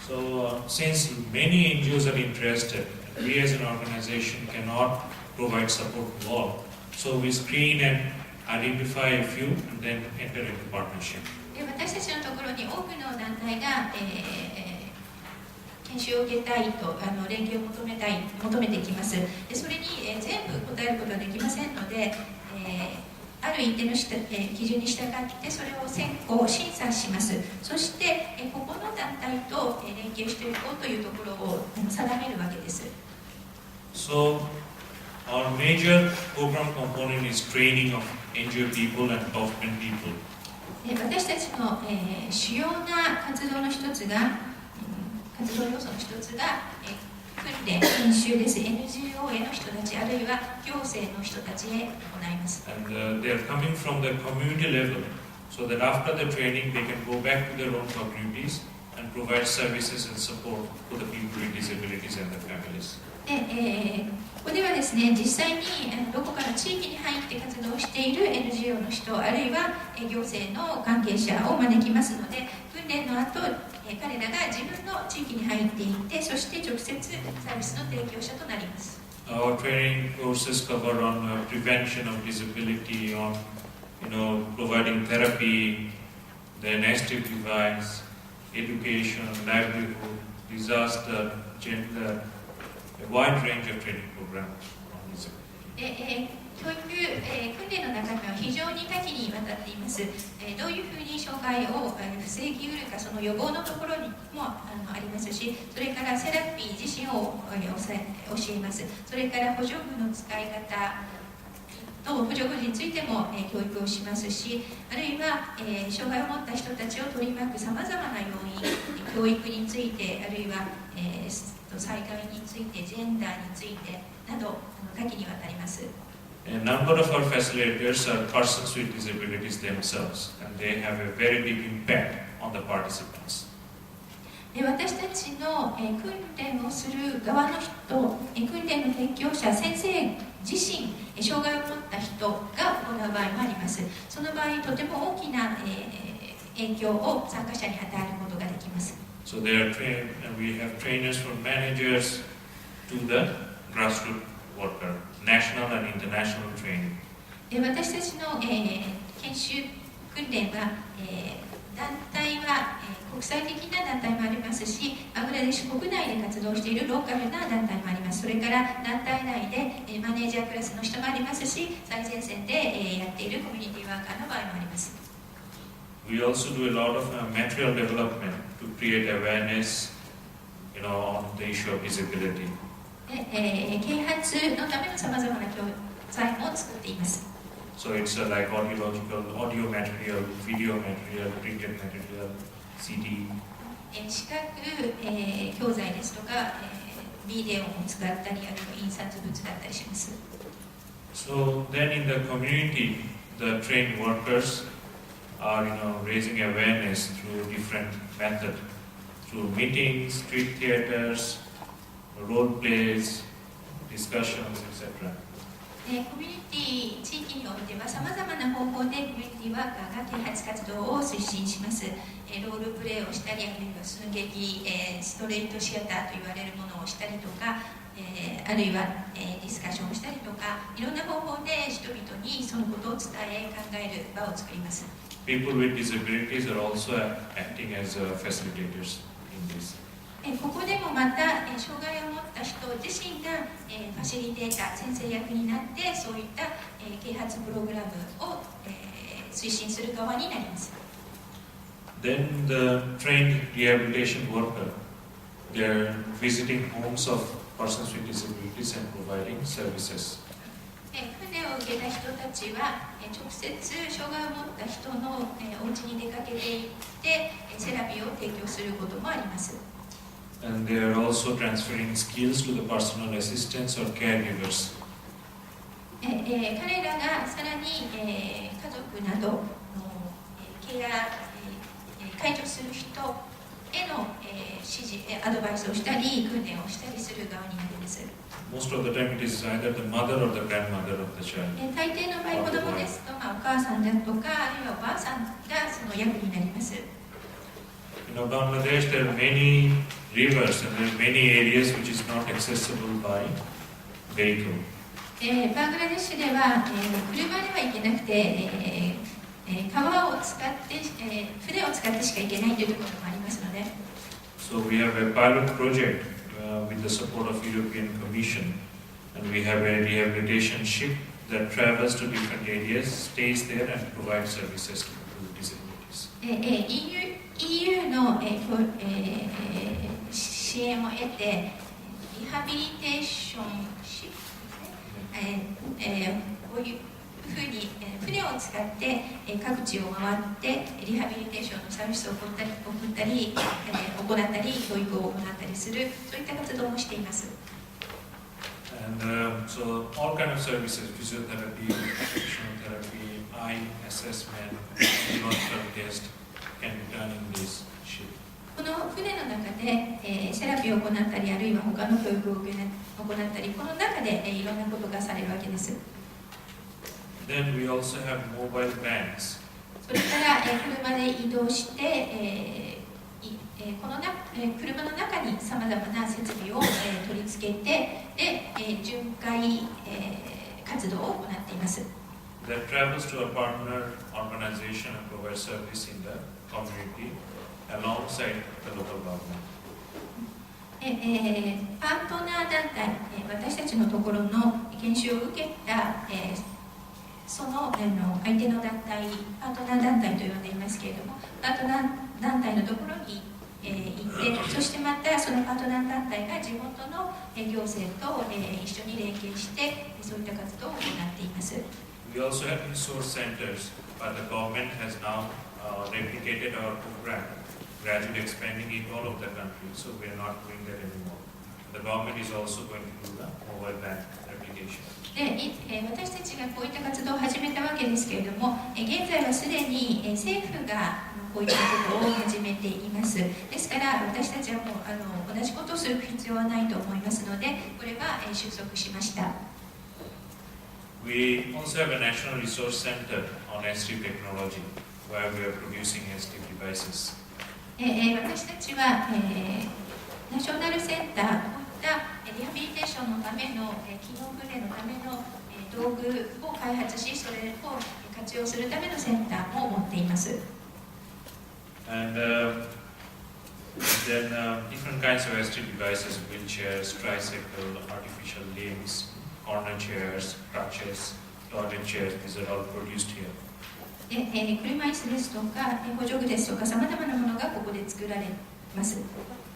So, since many NGOs are interested, we as an organization cannot provide support to all. So we screen and identify a few and then enter into partnership. 私たちのところに多くの団体が、研修を受けたいと連携を求めてきます。でそれに、全部答えることはできませんので、ある一定の基準に従ってそれを審査します。そして、ここの団体と連携していこうというところを定めるわけです。So, our major program component is training of NGO people and government people. 私たちの、主要な活動の一つが、活動要素の一つが、訓練、研修です。NGO への人たち、あるいは行政の人たちへ行います。And they are coming from the community level, so that after the training they can go back to their own communities and provide services and support to the people with disabilities and their families. で、ここではですね、実際にどこかの地域に入って活動している NGO の人、あるいは行政の関係者を招きますので、訓練の後、彼らが自分の地域に入っていって、そして直接サービスの提供者となります。Our training courses cover on prevention of disability, on providing therapy, then assistive device, education, livelihood, disaster, gender, a wide range of training programs on disability. 教育、訓練の中身は非常に多岐にわたっています。どういうふうに障害を防ぎうるか、その予防のところにもありますし、それからセラピー自身を教えます。それから補助具の使い方と補助具についても教育をしますし、あるいは障害を持った人たちを取り巻くさまざまな要因、教育について、あるいは災害について、ジェンダーについてなど多岐にわたります。A number of our facilitators are persons with disabilities themselves, and they have a very big impact on the participants. 私たちの訓練をする側の人、訓練の提供者、先生自身、障害を持った人が行う場合もあります。その場合、とても大きな影響を参加者に与えることができます。So they are trained, and we have trainers from managers to the grassroots worker, national and international training. 私たちの、研修訓練は、団体は、国際的な団体もありますし、バングラデシュ国内で活動しているローカルな団体もあります。それから団体内で、マネージャークラスの人もありますし、最前線で、やっているコミュニティワーカーの場合もあります。We also do a lot of material development to create awareness, on the issue of disability. 啓発のためのさまざまな教材も作っています。So it's like audio material, video material, printed material, CD. 視覚、教材ですとか、ビデオも使ったり、あるいは印刷物だったりします。So then in the community, the trained workers are, raising awareness through different methods, through meetings, street theaters, role plays, discussions, etc. コミュニティ、地域においてはさまざまな方法でコミュニティワーカーが啓発活動を推進します。ロールプレイをしたり、あるいは寸劇、ストレートシアターと言われるものをしたりとか、あるいは、ディスカッションをしたりとか、いろんな方法で人々にそのことを伝え、考える場を作ります。People with disabilities are also acting as facilitators in this. ここでもまた、障害を持った人自身が、ファシリテーター、先生役になって、そういった、啓発プログラムを、推進する側になります。Then the trained rehabilitation worker, they are visiting homes of persons with disabilities and providing services. 訓練を受けた人たちは直接障害を持った人のお家に出かけていってセラピーを提供することもあります。And they are also transferring skills to the personal assistants or caregivers. 彼らがさらに、家族などのケア、介助する人への、指示、アドバイスをしたり訓練をしたりする側になります。Most of the time it is either the mother or the grandmother of the child. 大抵の場合、子供ですと、お母さんだとか、あるいはおばあさんがその役になります。In Bangladesh, there are many rivers and there are many areas which is not accessible by vehicle. バングラデシュでは、車では行けなくて、川を使って、船を使ってしか行けないというところもありますので、So we have a pilot project with the support of European Commission, and we have a rehabilitation ship that travels to different areas, stays there, and provides services to disabilities. EU の、支援を得て、リハビリテーションシップですね、こういうふうに、船を使って、各地を回ってリハビリテーションのサービスを行ったり、行ったり教育を行ったりする、そういった活動もしています。And so all kind of services, physiotherapy, occupational therapy, eye assessment, neurological test can be done in this ship. この船の中で、セラピーを行ったり、あるいは他の教育を行ったり、この中で、いろんなことがされるわけです。Then we also have mobile vans. それから、車で移動して、車の中にさまざまな設備を、取り付けて、で、巡回、活動を行っています。That travels to a partner organization and provides service in the community alongside the local government. パートナー団体、私たちのところの研修を受けた、その、相手の団体、パートナー団体と呼んでいますけれども、パートナー団体のところに、行って、そしてまたそのパートナー団体が地元の、行政と、一緒に連携して、そういった活動を行っています。We also have resource centers, but the government has now replicated our program, gradually expanding it all over the country, so we are not doing that anymore. The government is also going to do the mobile van replication. で、私たちがこういった活動を始めたわけですけれども、現在はすでに政府がこういったことを始めています。ですから私たちはもう同じことをする必要はないと思いますので、これは収束しました。We also have a national resource center on ST technology, where we are producing ST devices. 私たちは、ナショナルセンター、こういったリハビリテーションのための、機能訓練のための、道具を開発し、それを活用するためのセンターも持っています。And then different kinds of ST devices, wheelchairs, tricycle, artificial limbs, corner chairs, crutches, toilet chairs, these are all produced here. 車椅子ですとか、補助具ですとか、さまざまなものがここで作られます。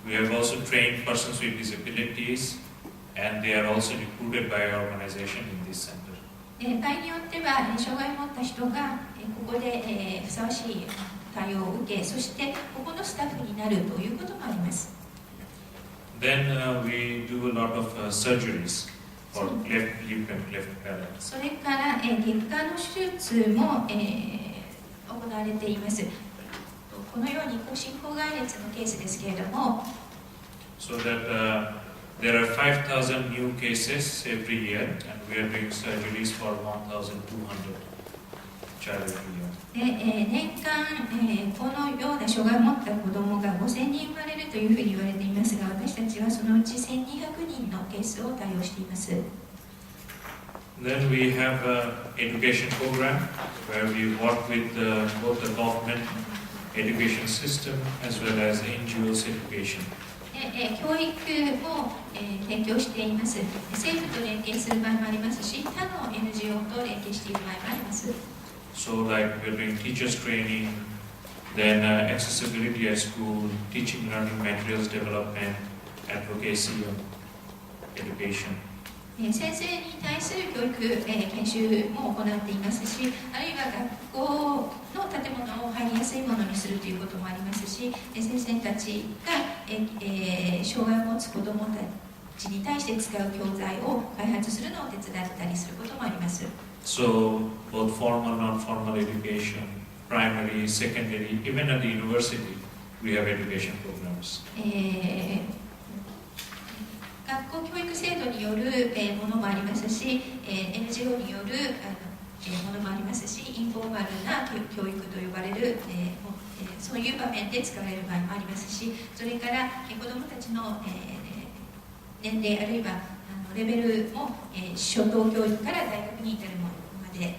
We have also trained persons with disabilities, and they are also recruited by our organization in this center. 場合によっては、障害を持った人がここでふさわしい対応を受け、そしてここのスタッフになるということもあります。Then we do a lot of surgeries for cleft lip and cleft palate. それから外科の手術も、行われています。このように進行外裂のケースですけれども、So that there are 5,000 new cases every year, and we are doing surgeries for 1,200 child every year. 年間、このような障害を持った子どもが5000人生まれるというふうに言われていますが、私たちはそのうち1200人のケースを対応しています。Then we have an education program where we work with both the government education system as well as NGOs education. 教育も、提供しています。政府と連携する場合もありますし、他の NGO と連携している場合もあります。So like we're doing teachers training, then accessibility at school, teaching learning materials development, advocacy of education. 先生に対する教育、研修も行っていますし、あるいは学校の建物を入りやすいものにするということもありますし、先生たちが、障害を持つ子どもた時に対して使う教材を開発するのを手伝ったりすることもあります。So, both formal, non-formal education, primary, secondary, even at the university, we have education programs. 学校教育制度によるものもありますし、NGO によるものもありますし、インフォーマルな教育と呼ばれる、そういう場面で使われる場合もありますし、それから子どもたちの年齢あるいはレベルも初等教育から大学に至るものまで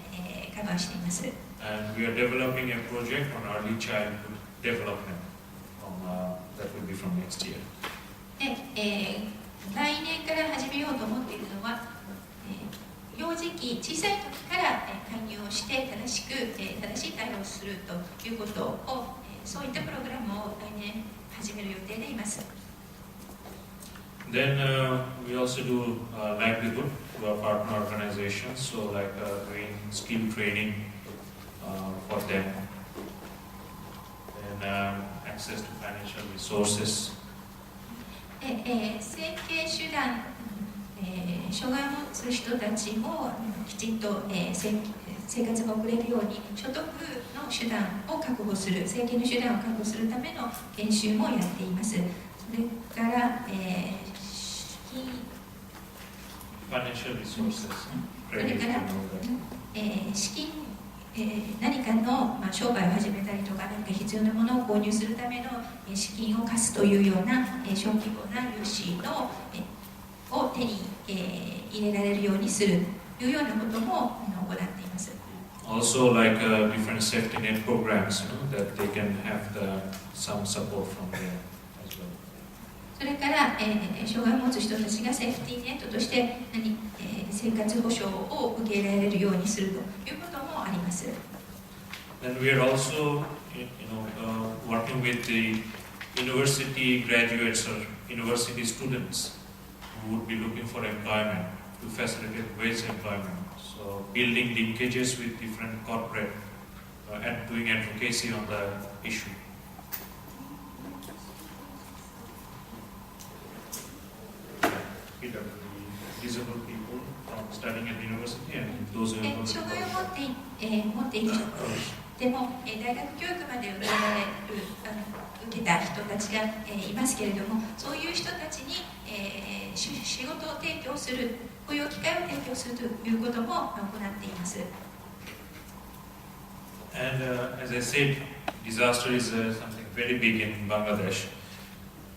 カバーしています。And we are developing a project on early childhood development. That will be from next year. 来年から始めようと思っているのは、幼児期、小さい時から介入をして正しい対応をするということを、そういったプログラムを来年始める予定でいます。Then we also do livelihood to our partner organizations, so like doing skill training for them, and access to financial resources. 生計手段、障害を持つ人たちもきちんと、生活が送れるように所得の手段を確保する、生計の手段を確保するための研修もやっています。それから、Financial resources. それから、資金、何かの、商売を始めたりとか何か必要なものを購入するための資金を貸すというような小規模な融資を手に入れられるようにするというようなことも行っています。Also, like different safety net programs, that they can have some support from there as well. それから、障害を持つ人たちがセーフティーネットとして生活保障を受け入れられるようにするということもあります。And we are also, working with the university graduates or university students who would be looking for employment to facilitate wage employment. So, building linkages with different corporate and doing advocacy on the issue. Disabled people from studying at the university and those who have 障害を持っている人でも大学教育まで受けた人たちがいますけれども、そういう人たちに仕事を提供する、雇用機会を提供するということも行っています。And as I said, disaster is something very big in Bangladesh,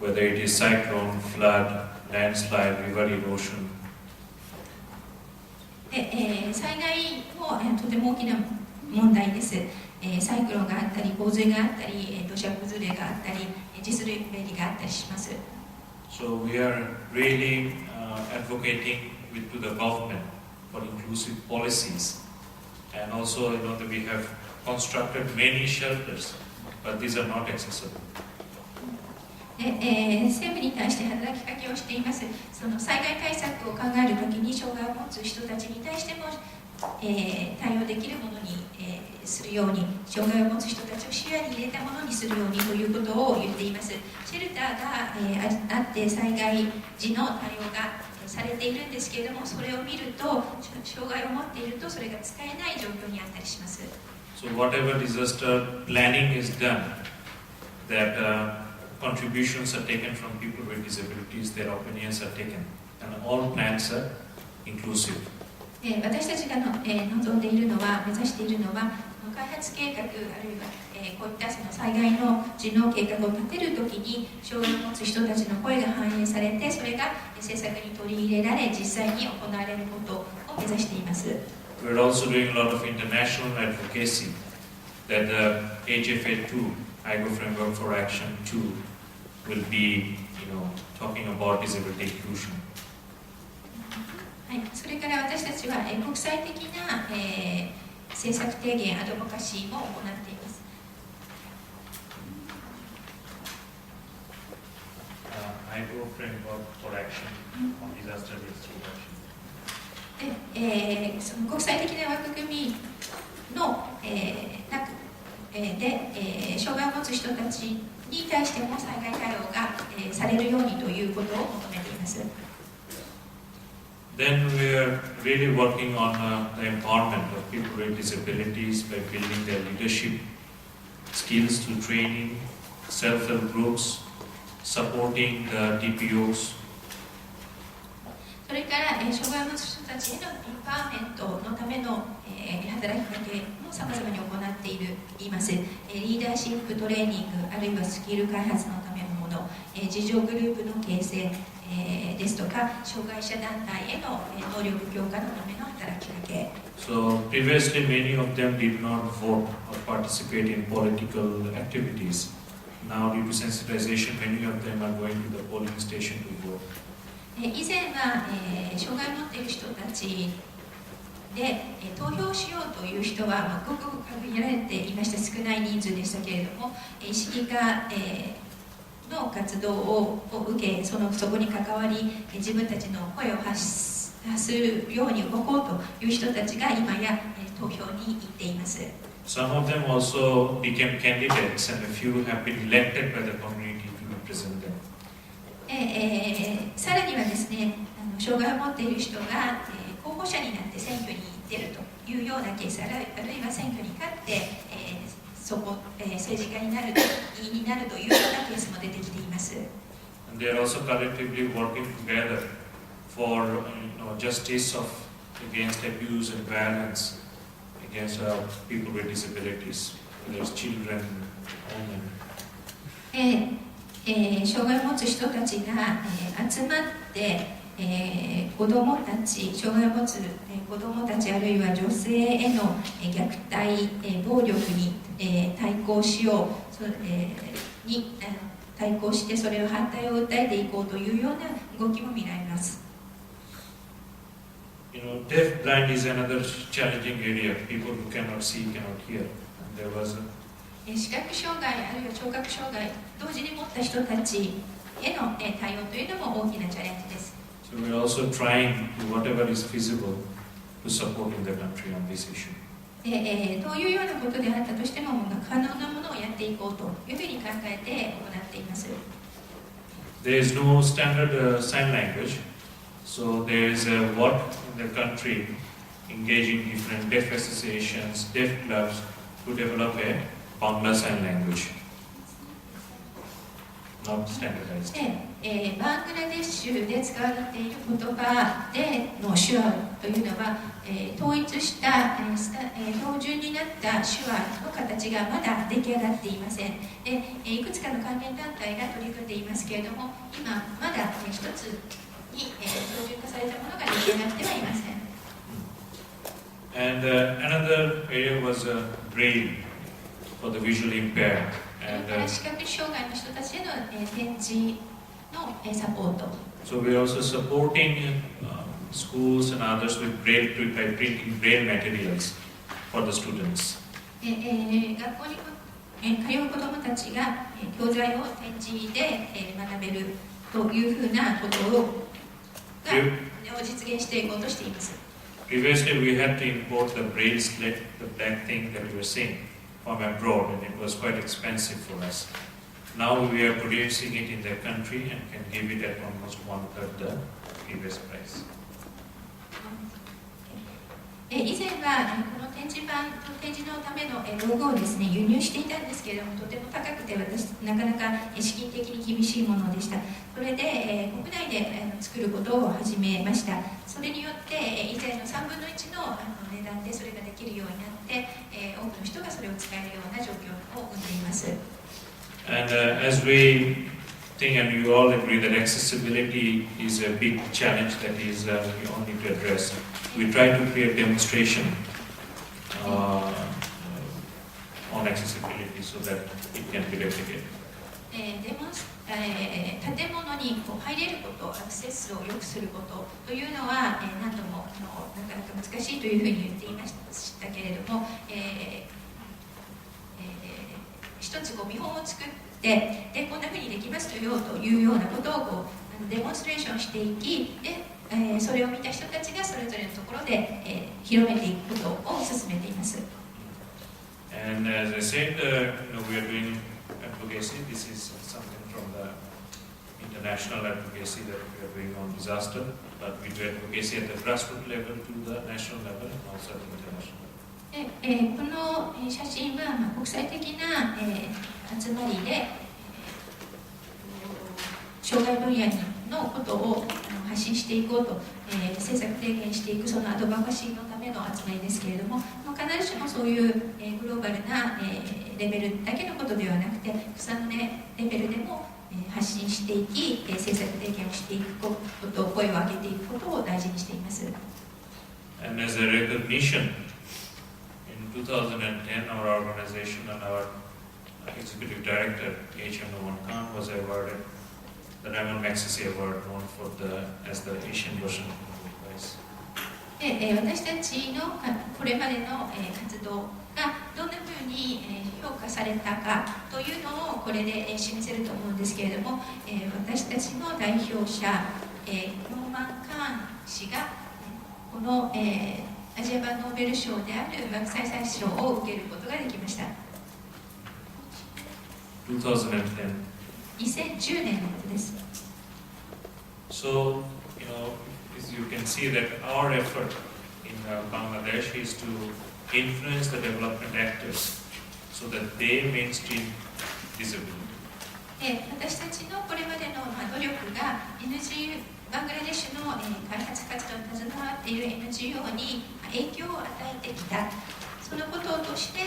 whether it is cyclone, flood, landslide, river erosion. 災害もとても大きな問題です。サイクロンがあったり、洪水があったり、土砂崩れがあったり、地滑りがあったりします。So we are really advocating to the government for inclusive policies, and also that we have constructed many shelters, but these are not accessible. 政府に対して働きかけをしています。その災害対策を考えるときに障害を持つ人たちに対しても、対応できるものに、するように、障害を持つ人たちを視野に入れたものにするようにということを言っています。シェルターが、あって災害時の対応がされているんですけれども、それを見ると障害を持っているとそれが使えない状況にあったりします。So whatever disaster planning is done, that contributions are taken from people with disabilities, their opinions are taken, and all plans are inclusive. 私たちが望んでいるのは、目指しているのは、開発計画あるいは、こういったその災害の時の計画を立てるときに障害を持つ人たちの声が反映されて、それが政策に取り入れられ、実際に行われることを目指しています。We're also doing a lot of international advocacy that the HFA2, IGO Framework for Action 2, will be, talking about disability inclusion. はい、それから私たちは国際的な、政策提言、アドボカシーも行っています。IGO Framework for Action on Disaster Risk Reduction. で、その国際的な枠組みの、で、障害を持つ人たちに対しても災害対応が、されるようにということを求めています。Then we are really working on the empowerment of people with disabilities by building their leadership skills through training, self-help groups, supporting the TPOs. それから、障害を持つ人たちへのエンパワーメントのための、働きかけもさまざまに行っています。リーダーシップトレーニング、あるいはスキル開発のためのもの、自助グループの形成、ですとか、障害者団体への、能力強化のための働きかけ。So previously many of them did not vote or participate in political activities. Now due to sensitization, many of them are going to the polling station to vote. 以前は、障害を持っている人たちで、投票しようという人は、ごくごく限られていました。少ない人数でしたけれども、意識化、の活動を受け、そこに関わり、自分たちの声を発するように動こうという人たちが今や投票に行っています。Some of them also became candidates, and a few have been elected by the community to represent them. さらにはですね、障害を持っている人が、候補者になって選挙に出るというようなケース、あるいは選挙に勝って、政治家になるというようなケースも出てきています。And they are also collectively working together for justice against abuse and violence against people with disabilities, whether it's children, women. 障害を持つ人たちが、集まって、子どもたち、障害を持つ、子どもたちあるいは女性への、虐待、暴力に、対抗しよう、に対抗してそれを反対を訴えていこうというような動きも見られます。Deaf blind is another challenging area. People who cannot see, cannot hear. And there was 視覚障害あるいは聴覚障害同時に持った人たちへの対応というのも大きなチャレンジです。So we are also trying to whatever is feasible to support in the country on this issue. どういうようなことであったとしても可能なものをやっていこうというふうに考えて行っています。There is no standard sign language, so there is a work in the country engaging different deaf associations, deaf clubs to develop a Bangla sign language, not standardized. バングラデシュで使われている言葉での手話というのは、統一した、標準になった手話の形がまだ出来上がっていません。いくつかの関連団体が取り組んでいますけれども、今まだ一つに、標準化されたものが出来上がってはいません。And another area was braille for the visually impaired. 視覚障害の人たちへの、展示の、サポート。So we are also supporting schools and others with braille by printing braille materials for the students. 学校に通う子どもたちが教材を展示で学べるというふうなことを実現していこうとしています。Previously, we had to import the braille slit, the black thing that you were seeing, from abroad, and it was quite expensive for us. Now we are producing it in the country and can give it at almost 1/3 the previous price. 以前はこの展示のための道具をですね、輸入していたんですけれども、とても高くてなかなか資金的に厳しいものでした。それで国内で作ることを始めました。それによって以前の3分の1の値段でそれができるようになって、多くの人がそれを使えるような状況を生んでいます。And as we think, and you all agree that accessibility is a big challenge that is we all need to address. We try to create demonstration on accessibility so that it can be replicated. 建物に入れること、アクセスを良くすることというのは何度もなかなか難しいというふうに言っていましたけれども、一つ見本を作ってでこんなふうにできますよというようなことをデモンストレーションしていきで、それを見た人たちがそれぞれのところで、広めていくことを進めています。And as I said, we are doing advocacy. This is something from the international advocacy that we are doing on disaster, but we do advocacy at the grassroots level to the national level and also at the international level. この写真は国際的な集まりで障害分野のことを発信していこうと政策提言していくそのアドバカシーのための集まりですけれども、必ずしもそういうグローバルなレベルだけのことではなくて草の根レベルでも発信していき政策提言をしていくこと声を上げていくことを大事にしています。And as a recognition, in 2010 our organization and our executive director H.M. Khan was awarded the Raymond Magsaysay Award, known as the Asian version of the prize. 私たちのこれまでの活動がどんなふうに評価されたかというのをこれで示せると思うんですけれども、私たちの代表者ノーマン・カーン氏がこのアジア版ノーベル賞であるマグサイサイ賞を受けることができました。2010年のことです。So, as you can see that our effort in Bangladesh is to influence the development actors so that they mainstream disability. 私たちのこれまでの努力が NGO バングラデシュの開発活動に携わっている NGO に影響を与えてきた、そのことを通して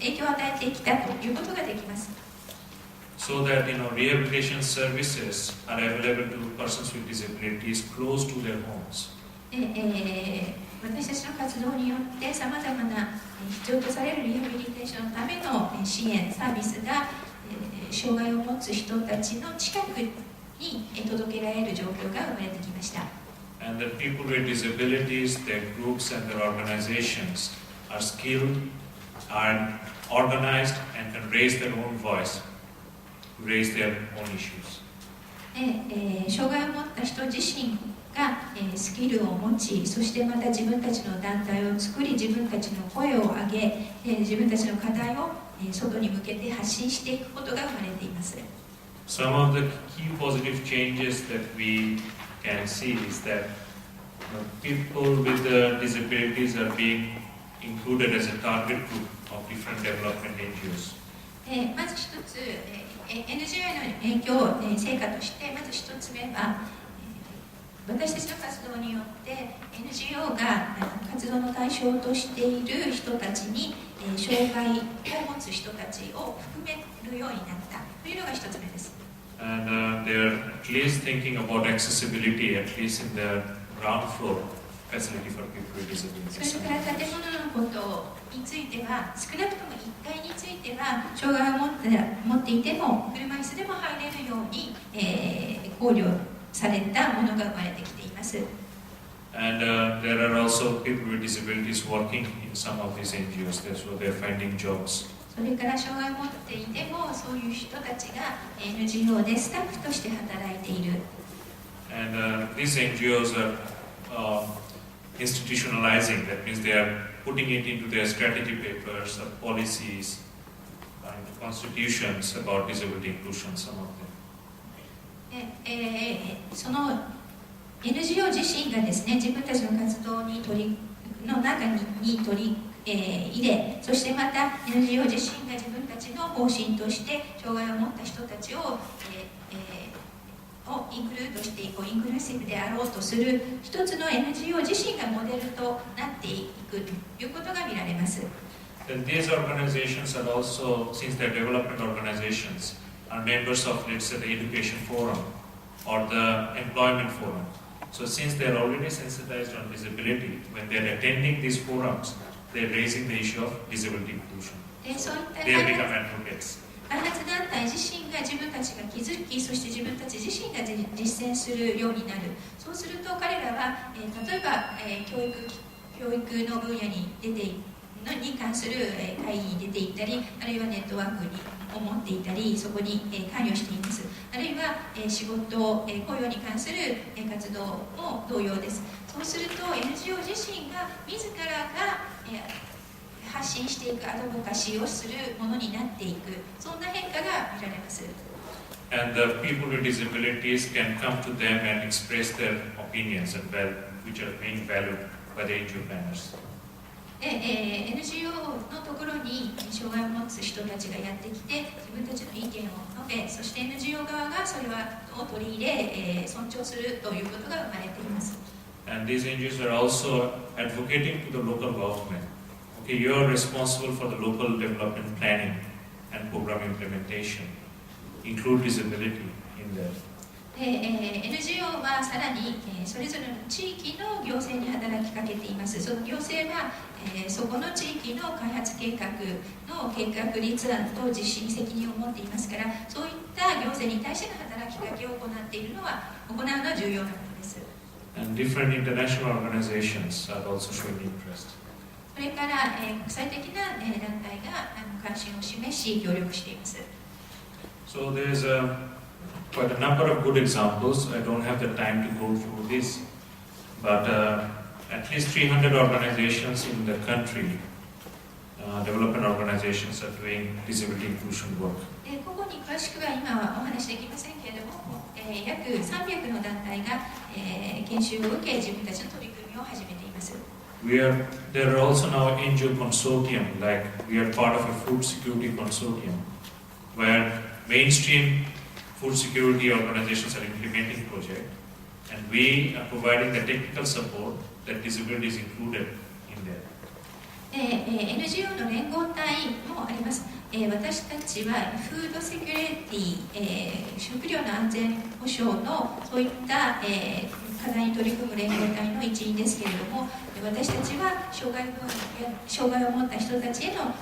影響を与えてきたということができます。So that rehabilitation services are available to persons with disabilities close to their homes. 私たちの活動によってさまざまな必要とされるリハビリテーションのための支援サービスが障害を持つ人たちの近くに届けられる状況が生まれてきました。And that people with disabilities, their groups and their organizations are skilled, are organized and can raise their own voice, raise their own issues. 障害を持った人自身がスキルを持ち、そしてまた自分たちの団体を作り、自分たちの声を上げ、自分たちの課題を外に向けて発信していくことが生まれています。Some of the key positive changes that we can see is that people with disabilities are being included as a target group of different development NGOs. まず一つ、NGO への影響、成果としてまず一つ目は、私たちの活動によって NGO が活動の対象としている人たちに障害を持つ人たちを含めるようになったというのが一つ目です。And they're at least thinking about accessibility, at least in the ground floor facility for people with disabilities. それから建物のことについては、少なくとも1階については障害を持っていても車椅子でも入れるように、考慮されたものが生まれてきています。And there are also people with disabilities working in some of these NGOs, so they're finding jobs. それから障害を持っていてもそういう人たちが NGO でスタッフとして働いている。And these NGOs are institutionalizing, that means they are putting it into their strategy papers, policies, constitutions about disability inclusion, some of them. その NGO 自身がですね、自分たちの活動の中に取り入れ、そしてまた NGO 自身が自分たちの方針として障害を持った人たちをインクルードしていこう、インクルーシブであろうとする一つの NGO 自身がモデルとなっていくということが見られます。Then these organizations are also, since they're development organizations, are members of, let's say, the education forum or the employment forum. So since they're already sensitized on disability, when they're attending these forums, they're raising the issue of disability inclusion. So they have become advocates. 開発団体自身が自分たちが気づき、そして自分たち自身が実践するようになる。そうすると彼らは、例えば、教育の分野に関する会議に出ていったり、あるいはネットワークを持っていたり、そこに関与しています。あるいは仕事、雇用に関する活動も同様です。そうすると NGO 自身が自らが発信していくアドボカシーをするものになっていく、そんな変化が見られます。and the people with disabilities can come to them and express their opinions and which are being valued by the NGO planners. NGO のところに障害を持つ人たちがやってきて自分たちの意見を述べ、そして NGO 側がそれを取り入れ、尊重するということが生まれています。And these NGOs are also advocating to the local government. Okay, you are responsible for the local development planning and program implementation. Include disability in there. NGO はさらにそれぞれの地域の行政に働きかけています。その行政はそこの地域の開発計画の計画立案と実施に責任を持っていますから、そういった行政に対しての働きかけを行っているのは重要なことです。And different international organizations are also showing interest. それから国際的な団体が関心を示し協力しています。So there is quite a number of good examples. I don't have the time to go through this, but at least 300 organizations in the country, development organizations, are doing disability inclusion work. ここに詳しくは今はお話しできませんけれども、約300の団体が研修を受け自分たちの取り組みを始めています。There are also now NGO consortium, like we are part of a food security consortium, where mainstream food security organizations are implementing project, and we are providing the technical support that disability is included in there. NGO の連合体もあります。私たちはフードセキュリティ、食料の安全保障のそういった課題に取り組む連合体の一員ですけれども、私たちは障害を持った人たちへの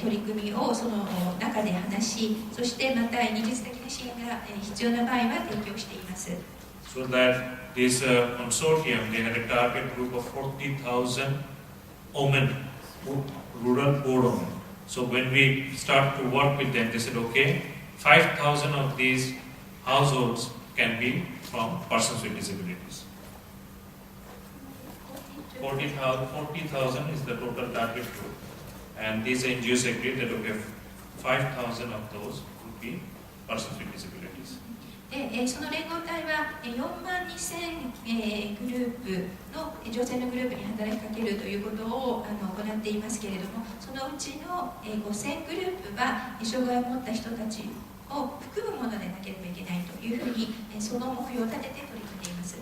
取り組みをその中で話し、そしてまた技術的な支援が必要な場合は提供しています。So that this consortium, they had a target group of 40,000 women, rural poor women. So when we start to work with them, they said, okay, 5,000 of these households can be from persons with disabilities. 40,000 is the total target group. And these NGOs agreed that, okay, 5,000 of those would be persons with disabilities. その連合体は4万2000グループの女性のグループに働きかけるということを行っていますけれども、そのうちの5000グループは障害を持った人たちを含むものでなければいけないというふうにその目標を立てて取り組んでいます。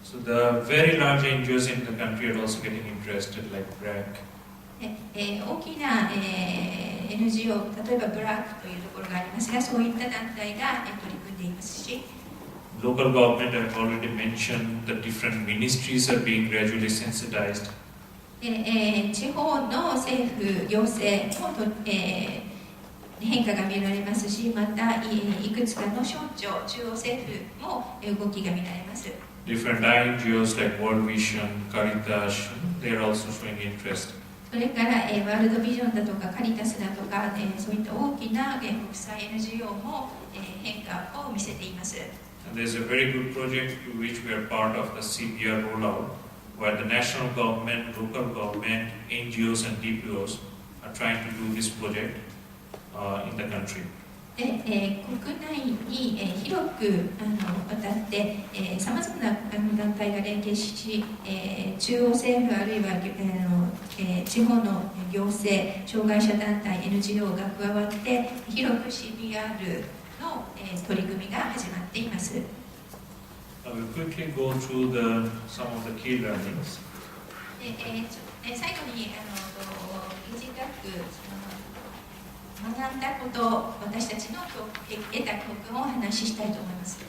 So the very large NGOs in the country are also getting interested, like BRAC. 大きな NGO、例えばブラックというところがありますが、そういった団体が取り組んでいますし、Local government, I've already mentioned, the different ministries are being gradually sensitized. 地方の政府、行政も変化が見られますし、またいくつかの省庁、中央政府も動きが見られます。Different NGOs like World Vision, Caritas, they are also showing interest. それからワールドビジョンだとかカリタスだとか、そういった大きな国際 NGO も変化を見せています。And there's a very good project to which we are part of, the CBR rollout, where the national government, local government, NGOs and DPOs are trying to do this project in the country. 国内に広く渡ってさまざまな団体が連携し、中央政府あるいは地方の行政、障害者団体 NGO が加わって広く CBR の取り組みが始まっています。I will quickly go through some of the key learnings. 最後に短く学んだこと、私たちの得た教訓をお話ししたいと思います。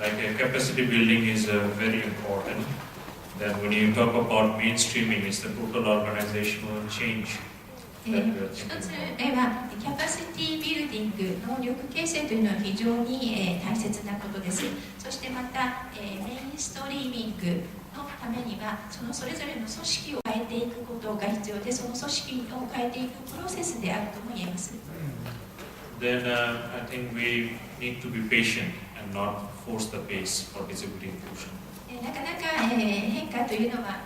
Like capacity building is very important. Then when you talk about mainstreaming, it's the total organizational change. 一つ目はキャパシティビルディング、能力形成というのは非常に大切なことです。そしてまたメインストリーミングのためにはそれぞれの組織を変えていくことが必要で、その組織を変えていくプロセスであるとも言えます。Then I think we need to be patient and not force the pace for disability inclusion. なかなか変化というのは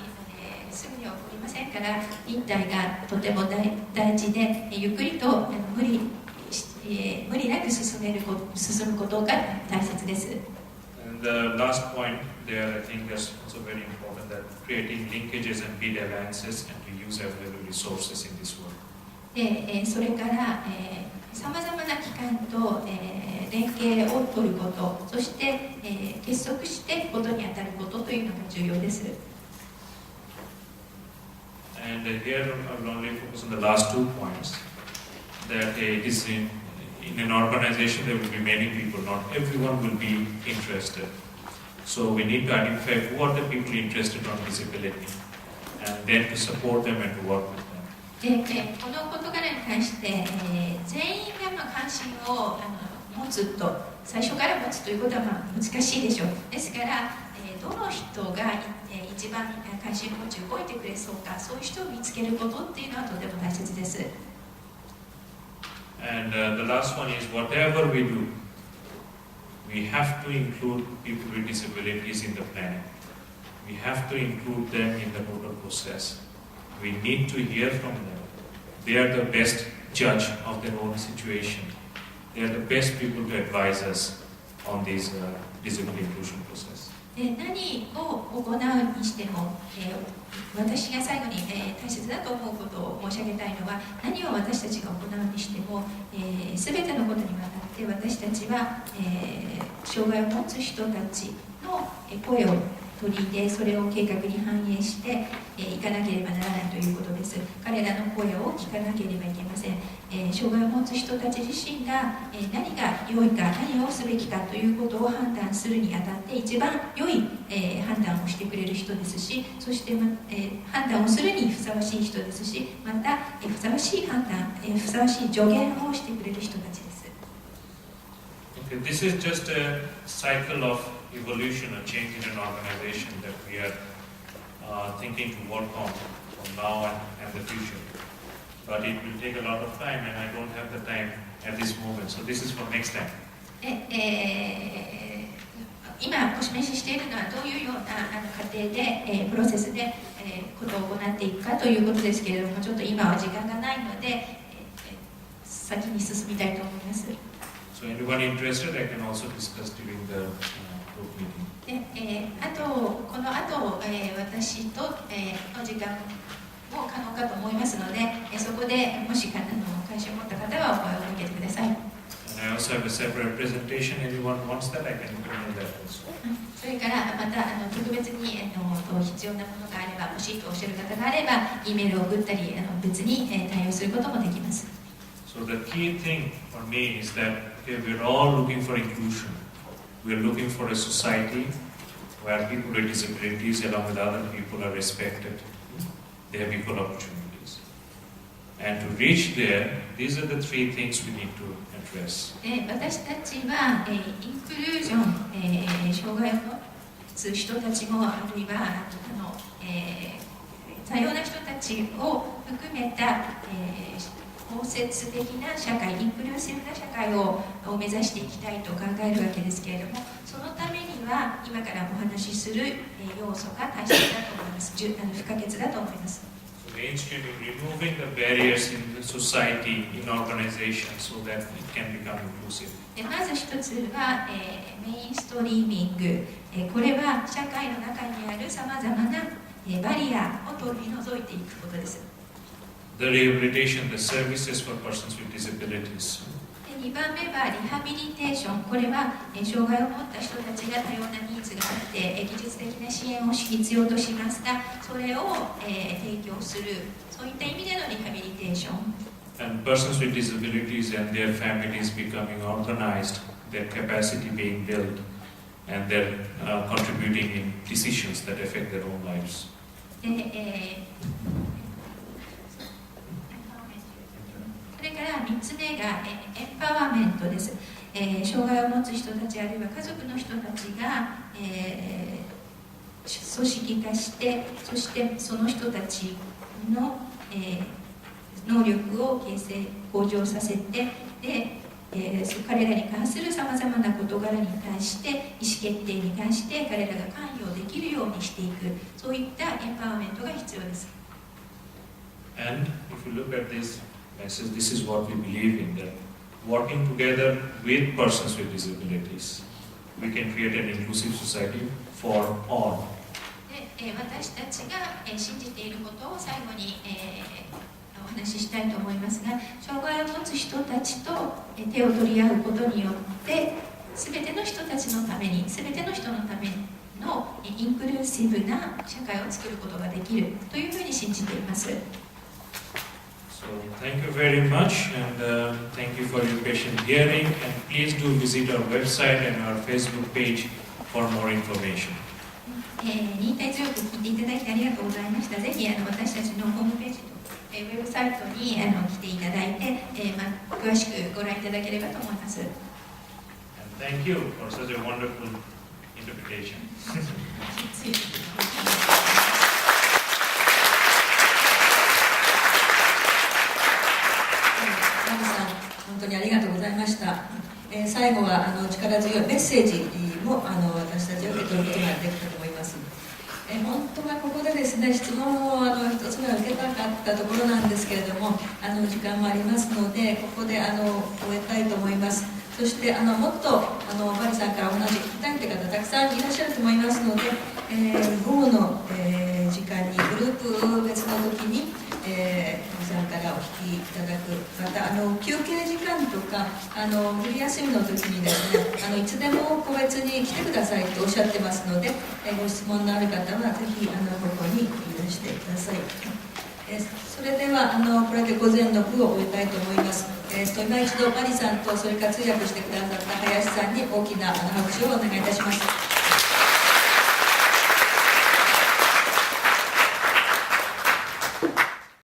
すぐには起こりませんから、忍耐がとても大事で、ゆっくりと無理無理なく進むことが大切です。And the last point there, I think is also very important, that creating linkages and build alliances and to use available resources in this world. それからさまざまな機関と、連携を取ること、そして、結束してことに当たることというのが重要です。And here I will only focus on the last 2 points. That it is in an organization there will be many people, not everyone will be interested. So we need to identify who are the people interested on disability, and then to support them and to work with them. この事柄に対して、全員が関心を持つと、最初から持つということは難しいでしょう。ですから、どの人が一番関心を持ち動いてくれそうか、そういう人を見つけることっていうのはとても大切です。And the last one is, whatever we do, we have to include people with disabilities in the planning. We have to include them in the total process. We need to hear from them. They are the best judge of their own situation. They are the best people to advise us on this disability inclusion process. 何を行うにしても、私が最後に、大切だと思うことを申し上げたいのは、何を私たちが行うにしても、全てのことにわたって私たちは、障害を持つ人たちの声を取り入れ、それを計画に反映していかなければならないということです。彼らの声を聞かなければいけません。障害を持つ人たち自身が何が良いか、何をすべきかということを判断するにあたって一番良い判断をしてくれる人ですし、そして判断をするにふさわしい人ですし、またふさわしい判断、ふさわしい助言をしてくれる人たちです。Okay, this is just a cycle of evolution, a change in an organization that we are thinking to work on from now and the future. But it will take a lot of time, and I don't have the time at this moment. So this is for next time. 今お示ししているのはどういうような過程で、プロセスで、ことを行っていくかということですけれども、ちょっと今は時間がないので、先に進みたいと思います。So anyone interested, I can also discuss during the group meeting. この後、私と、の時間も可能かと思いますので、そこでもし関心を持った方はお声をかけてください。And I also have a separate presentation. Anyone wants that, I can implement that also. それからまた特別に必要なものがあれば、欲しいとおっしゃる方があれば、Eメールを送ったり別に対応することもできます。So the key thing for me is that we're all looking for inclusion. We're looking for a society where people with disabilities, along with other people, are respected. They have equal opportunities. And to reach there, these are the 3 things we need to address. 私たちは、インクルージョン、障害を持つ人たちも、あるいは多様な人たちを含めた、包摂的な社会、インクルーシブな社会を目指していきたいと考えるわけですけれども、そのためには今からお話しする要素が大切だと思います。不可欠だと思います。Mainstreaming, removing the barriers in the society, in organization, so that it can become inclusive. まず一つは、メインストリーミング、これは社会の中にあるさまざまなバリアを取り除いていくことです。The rehabilitation, the services for persons with disabilities. 2番目はリハビリテーション、これは障害を持った人たちが多様なニーズがあって技術的な支援を必要としますが、それを提供する、そういった意味でのリハビリテーション。And persons with disabilities and their families becoming organized, their capacity being built, and they're contributing in decisions that affect their own lives. それから3つ目がエンパワーメントです。障害を持つ人たちあるいは家族の人たちが、組織化して、そしてその人たちの、能力を向上させて、で彼らに関するさまざまな事柄に対して意思決定に関して彼らが関与できるようにしていく、そういったエンパワーメントが必要です。And if you look at this message, this is what we believe in, that working together with persons with disabilities, we can create an inclusive society for all. で私たちが信じていることを最後にお話ししたいと思いますが、障害を持つ人たちと手を取り合うことによって全ての人たちのために、全ての人のためのインクルーシブな社会を作ることができるというふうに信じています。So thank you very much, and thank you for your patient hearing, and please do visit our website and our Facebook page for more information. 忍耐強く聞いていただいてありがとうございました。ぜひ私たちのホームページとウェブサイトに来ていただいて、詳しくご覧いただければと思います。And thank you for such a wonderful interpretation. 本当にありがとうございました。最後は力強いメッセージも私たちは受け取ることができたと思います。本当はここでですね、質問を一つぐらい受けたかったところなんですけれども、時間もありますので、ここで終えたいと思います。そしてもっとバリさんからお話聞きたいという方たくさんいらっしゃると思いますので、午後の、時間にグループ別の時にバリさんからお聞きいただく方、休憩時間とか昼休みの時にですね、いつでも個別に来てくださいとおっしゃってますので、ご質問のある方はぜひここにいらしてください。それではこれで午前の部を終えたいと思います。今一度バリさんとそれから通訳してくださった林さんに大きな拍手をお願いいたします。